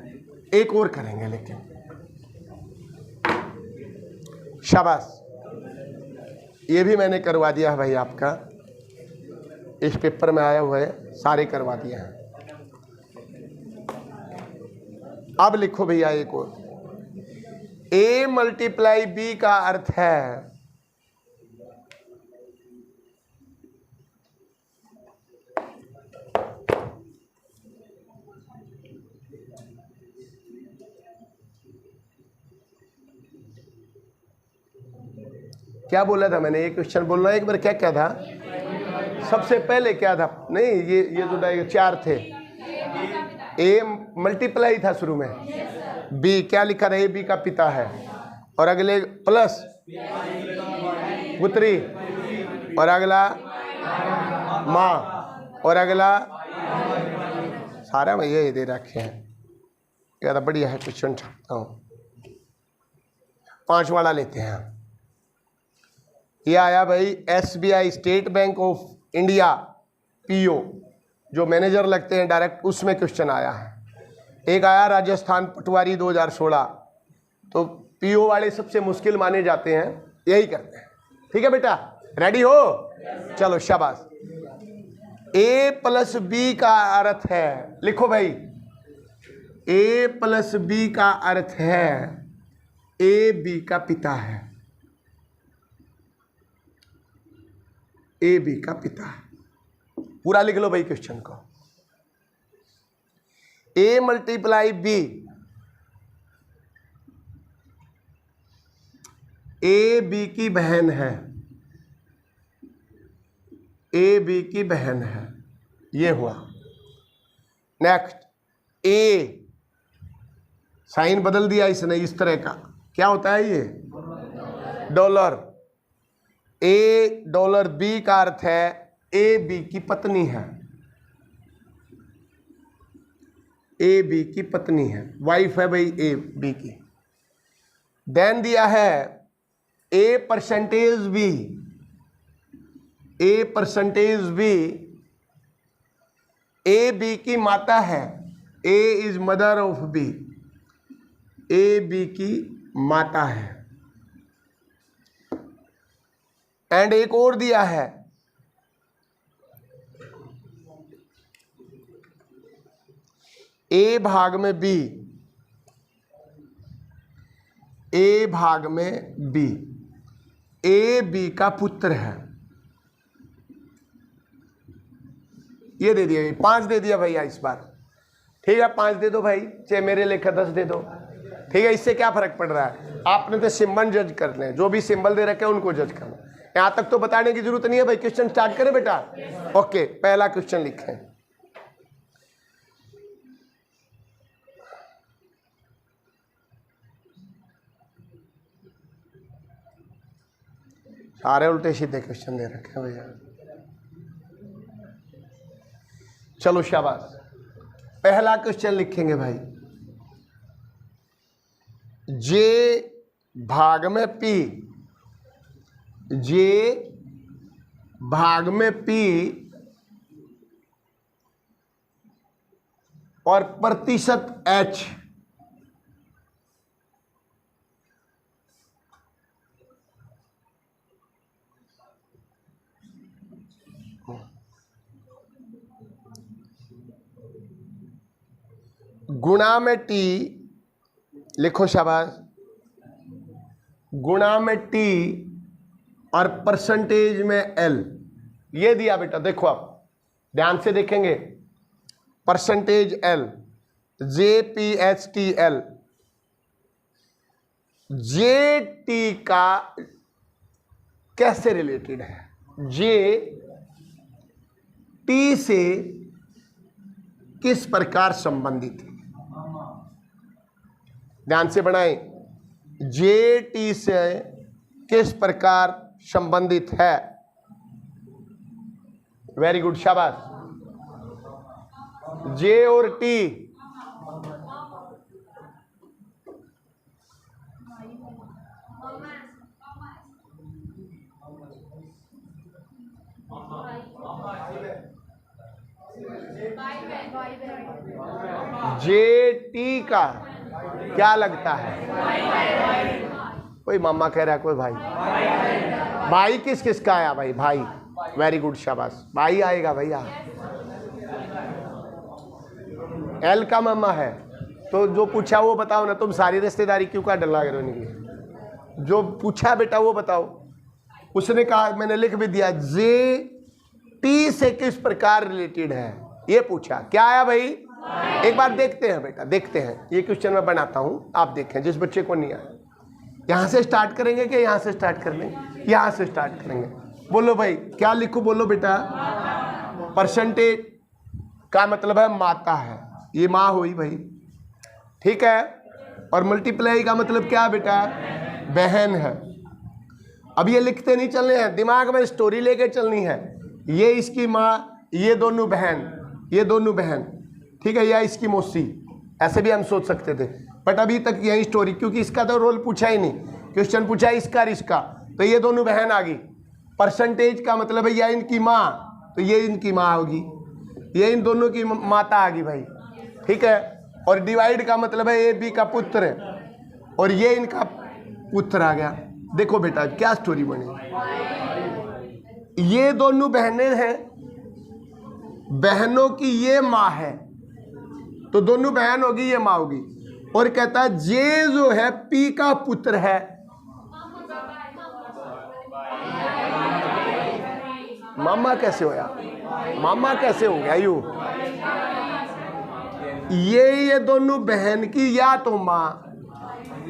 एक और करेंगे लेकिन, शाबाश, ये भी मैंने करवा दिया है भाई आपका, इस पेपर में आया हुआ है, सारे करवा दिए हैं। अब लिखो भैया एक और, ए मल्टीप्लाई बी का अर्थ है क्या बोला था मैंने? एक क्वेश्चन बोलना एक बार, क्या क्या था सबसे पहले? क्या था? नहीं, ये जो 4 थे। ए मल्टीप्लाई था शुरू में, बी क्या लिखा था? ए बी का पिता है, और अगले प्लस पुत्री, और अगला माँ, और अगला सारा मैं ये दे रखे हैं। क्या था? बढ़िया है क्वेश्चन, छापता हूँ। 5 वाला लेते हैं। ये आया भाई SBI state bank of India PO, जो मैनेजर लगते हैं डायरेक्ट, उसमें क्वेश्चन आया है। एक आया राजस्थान पटवारी 2016, तो पीओ वाले सबसे मुश्किल माने जाते हैं, यही करते हैं। ठीक है बेटा, रेडी हो? चलो शाबाश। ए प्लस बी का अर्थ है, लिखो भाई, ए प्लस बी का अर्थ है ए बी का पिता है, ए बी का पिता है। पूरा लिख लो भाई क्वेश्चन को। A multiply B, A B की बहन है, ए बी की बहन है, ये हुआ। नेक्स्ट, ए साइन बदल दिया इसने इस तरह का, क्या होता है ये? डॉलर। ए डॉलर बी का अर्थ है ए बी की पत्नी है, ए बी की पत्नी है, वाइफ है भाई ए बी की। देन दिया है A percentage B, A percentage B A B की माता है, A is mother of B, A B की माता है। एंड एक और दिया है ए भाग में बी, ए भाग में बी, ए बी का पुत्र है, ये दे दिया, 5 दे दिया भैया इस बार। ठीक है, 5 दे दो भाई, चाहे मेरे लेखा 10 दे दो। ठीक है, इससे क्या फर्क पड़ रहा है? आपने तो सिंबल जज करने, जो भी सिंबल दे रखे हैं उनको जज करना। यहां तक तो बताने की जरूरत नहीं है भाई। क्वेश्चन स्टार्ट करें बेटा? ओके, पहला क्वेश्चन लिखें। सारे उल्टे सीधे क्वेश्चन दे रखे हैं भैया। चलो शाबाश, पहला क्वेश्चन लिखेंगे भाई, जे भाग में पी, जे भाग में पी और प्रतिशत एच, गुणा में टी, लिखो शाबाश, गुणा में टी और परसेंटेज में एल, ये दिया बेटा। देखो आप ध्यान से देखेंगे, percentage L, J P H T L, J T का कैसे रिलेटेड है? जे टी से किस प्रकार संबंधित है? ध्यान से बनाएं, जे टी से किस प्रकार संबंधित है? वेरी गुड, शाबाश। जे और टी, जे टी का क्या लगता है? कोई मामा कह रहा है, कोई भाई। भाई किस किस का आया भाई? भाई, वेरी गुड, शाबाश, भाई आएगा भैया। एल का मामा है, तो जो पूछा वो बताओ ना। तुम सारी रिश्तेदारी क्यों का डर रोने की? जो पूछा बेटा वो बताओ। उसने कहा, मैंने लिख भी दिया, जे टी से किस प्रकार रिलेटेड है, ये पूछा। क्या आया भाई? एक बार देखते हैं बेटा, देखते हैं। ये क्वेश्चन मैं बनाता हूं, आप देखें, जिस बच्चे को नहीं आया। यहां से स्टार्ट करेंगे कि यहां से स्टार्ट कर लेंगे? यहां से स्टार्ट करेंगे। बोलो भाई, क्या लिखूं? बोलो बेटा। परसेंटेज का मतलब है माता है, ये माँ हुई भाई, ठीक है। और मल्टीप्लाई का मतलब क्या बेटा? बहन है। अब ये लिखते नहीं चलने हैं, दिमाग में स्टोरी लेके चलनी है। ये इसकी माँ, ये दोनों बहन, ये दोनों बहन, ठीक है, या इसकी मौसी, ऐसे भी हम सोच सकते थे। बट अभी तक यही स्टोरी, क्योंकि इसका तो रोल पूछा ही नहीं, क्वेश्चन पूछा इसका और इसका, तो ये दोनों बहन आ गई। परसेंटेज का मतलब है या इनकी माँ, तो ये इनकी माँ होगी, ये इन दोनों की माता आ गई भाई, ठीक है। और डिवाइड का मतलब है ए बी का पुत्र है, और ये इनका पुत्र आ गया। देखो बेटा क्या स्टोरी बनी। ये दोनों बहनें हैं, बहनों की ये माँ है, तो दोनों बहन होगी, ये माँ होगी। और कहता है ये जो है पी का पुत्र है, मामा कैसे होया, मामा कैसे हो गया यू, ये दोनों बहन की या तो माँ,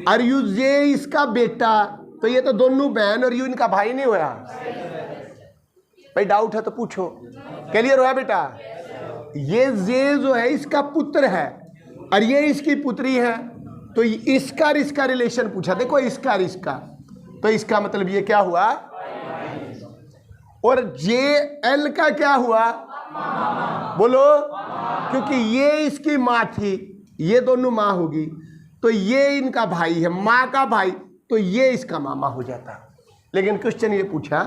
और यू ये इसका बेटा, तो ये तो दोनों बहन और यू इनका भाई नहीं होया। भाई डाउट है तो पूछो, क्लियर हुआ बेटा। ये जो है इसका पुत्र है और ये इसकी पुत्री है, तो इसका और इसका रिलेशन पूछा। देखो इसका और इसका, तो इसका मतलब ये क्या हुआ, और जे एल का क्या हुआ बोलो, क्योंकि ये इसकी माँ थी, ये दोनों माँ होगी, तो ये इनका भाई है, माँ का भाई, तो ये इसका मामा हो जाता। लेकिन क्वेश्चन ये पूछा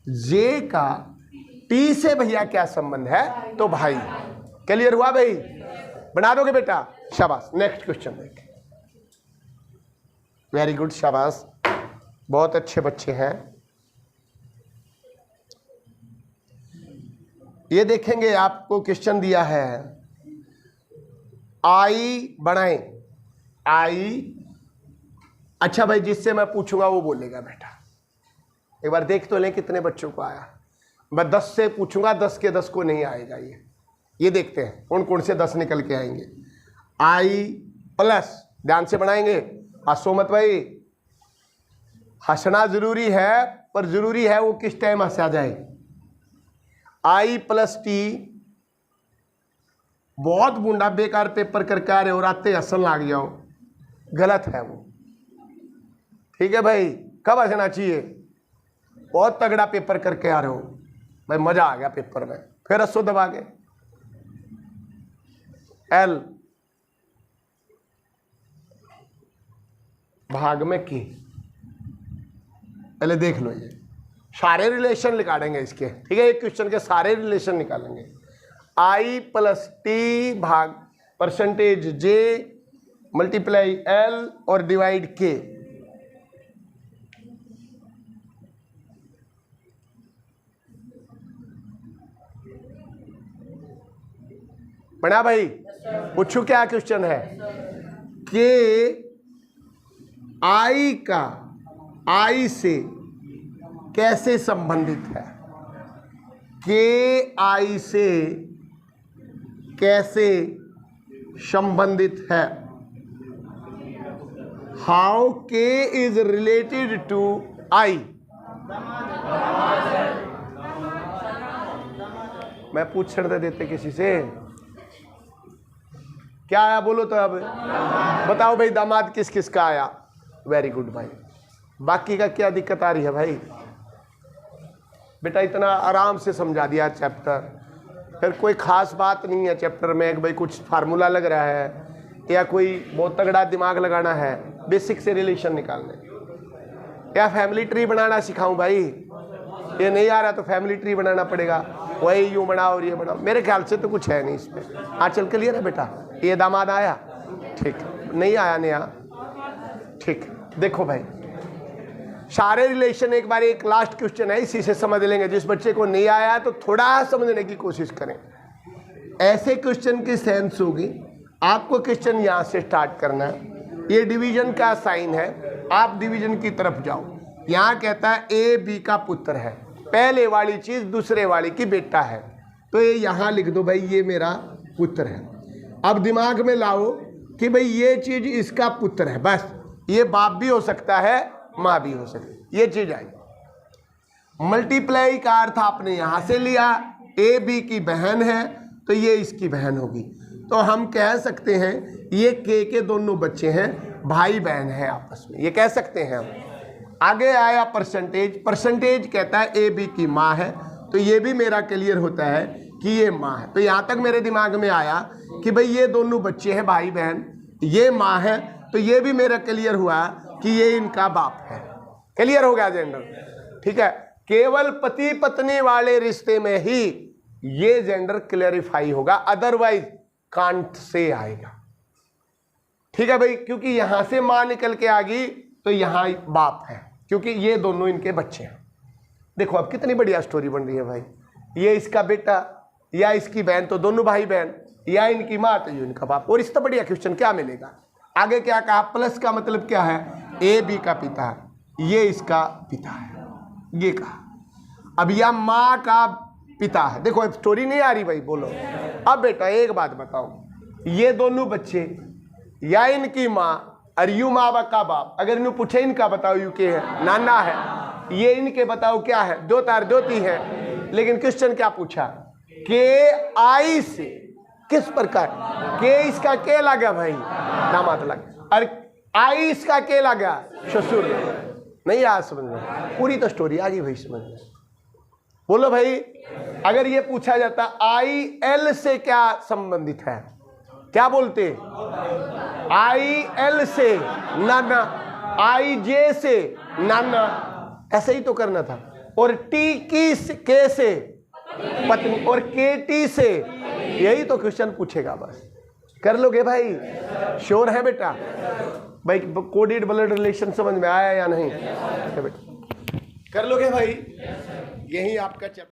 जे का टी से भैया क्या संबंध है, तो भाई। क्लियर हुआ भाई, बना दोगे बेटा, शाबाश। नेक्स्ट क्वेश्चन देखें। वेरी गुड, शाबाश, बहुत अच्छे बच्चे हैं। ये देखेंगे आपको क्वेश्चन दिया है, आई बनाएं, आई। अच्छा भाई, जिससे मैं पूछूंगा वो बोलेगा बेटा। एक बार देख तो लें कितने बच्चों को आया। मैं 10 से पूछूंगा, 10 के 10 को नहीं आएगा। ये देखते हैं कौन कौन से 10 निकल के आएंगे। आई प्लस, ध्यान से बनाएंगे, हंसो मत भाई। हंसना जरूरी है, पर जरूरी है वो किस टाइम हंसा जाए। आई प्लस टी, बहुत बूंदा बेकार पेपर करके आ रहे हो, रात हंसन लाग जाओ, गलत है वो। ठीक है भाई, कब हंसना चाहिए, बहुत तगड़ा पेपर करके आ रहे हो भाई, मजा आ गया पेपर में, फिर हंसो दबा के। एल भाग में की, पहले देख लो, ये सारे रिलेशन निकालेंगे इसके। ठीक है, एक क्वेश्चन के सारे रिलेशन निकालेंगे। आई प्लस टी भाग परसेंटेज जे मल्टीप्लाई एल और डिवाइड के। बना भाई, पूछू क्या क्वेश्चन है कि आई का आई से कैसे संबंधित है, के आई से कैसे संबंधित है। हाउ के इज रिलेटेड टू आई। मैं पूछ छड़ते देते किसी से, क्या आया बोलो तो अब बताओ भाई, दामाद किस किस का आया। वेरी गुड भाई, बाकी का क्या दिक्कत आ रही है भाई। बेटा इतना आराम से समझा दिया चैप्टर, फिर कोई खास बात नहीं है चैप्टर में कि भाई कुछ फार्मूला लग रहा है या कोई बहुत तगड़ा दिमाग लगाना है। बेसिक से रिलेशन निकालने या फैमिली ट्री बनाना सिखाऊं भाई, ये नहीं आ रहा तो फैमिली ट्री बनाना पड़ेगा, वही यूं बनाओ और ये बनाओ। मेरे ख्याल से तो कुछ है नहीं इसमें। हाँ चल क्लियर है बेटा, ये दामाद आया, ठीक, नहीं आया नया, ठीक। देखो भाई सारे रिलेशन, एक बार एक लास्ट क्वेश्चन है, इसी से समझ लेंगे। जिस बच्चे को नहीं आया तो थोड़ा समझने की कोशिश करें। ऐसे क्वेश्चन की सेंस होगी, आपको क्वेश्चन यहाँ से स्टार्ट करना है। ये डिवीजन का साइन है, आप डिवीजन की तरफ जाओ। यहाँ कहता है ए बी का पुत्र है, पहले वाली चीज दूसरे वाली की बेटा है, तो ये यहाँ लिख दो भाई ये मेरा पुत्र है। अब दिमाग में लाओ कि भाई ये चीज इसका पुत्र है, बस। ये बाप भी हो सकता है, माँ भी हो सकती है, ये चीज आई। मल्टीप्लाई का अर्थ आपने यहाँ से लिया, ए बी की बहन है तो ये इसकी बहन होगी, तो हम कह सकते हैं ये के दोनों बच्चे हैं, भाई बहन हैं आपस में, ये कह सकते हैं हम। आगे आया परसेंटेज, परसेंटेज कहता है ए बी की माँ है, तो ये भी मेरा क्लियर होता है कि ये माँ है। तो यहाँ तक मेरे दिमाग में आया कि भाई ये दोनों बच्चे हैं भाई बहन, ये माँ है, तो ये भी मेरा क्लियर हुआ कि ये इनका बाप है। क्लियर हो गया जेंडर, ठीक है। केवल पति पत्नी वाले रिश्ते में ही ये जेंडर क्लैरिफाई होगा, अदरवाइज कांट से आएगा। ठीक है भाई, क्योंकि यहां से मां निकल के आ गई तो यहां बाप है, क्योंकि ये दोनों इनके बच्चे हैं। देखो अब कितनी बढ़िया स्टोरी बन रही है भाई। ये इसका बेटा या इसकी बहन तो दोनों भाई बहन, या इनकी माँ तो ये इनका बाप। और इससे बढ़िया क्वेश्चन क्या मिलेगा? आगे क्या कहा? प्लस का मतलब क्या है? ए बी का पिता, ये इसका पिता है, ये कहा। अब यह माँ का पिता है। देखो अब स्टोरी नहीं आ रही भाई, बोलो। अब बेटा एक बात बताओ, ये दोनों बच्चे या इनकी माँ और यू माँ बाप का बाप, अगर इन्हें पूछे इनका बताओ यू के है, नाना है, ये इनके बताओ क्या है, दो तार दोती है। लेकिन क्वेश्चन क्या पूछा? के आई से किस प्रकार? के इसका के लगा भाई, दामाद लगा, और आई इसका के लगा, ससुर। नहीं आ समझ में? पूरी तो स्टोरी आ गई भाई समझ में। बोलो भाई, अगर ये पूछा जाता आई एल से क्या संबंधित है, क्या बोलते? आई एल से नाना, आई जे से नाना, ऐसे ही तो करना था। और टी की के से पत्नी, और के टी से, यही तो क्वेश्चन पूछेगा बस। कर लोगे भाई? श्योर है बेटा? भाई कोडेड ब्लड रिलेशन समझ में आया या नहीं? बेटा कर लोगे भाई? यही आपका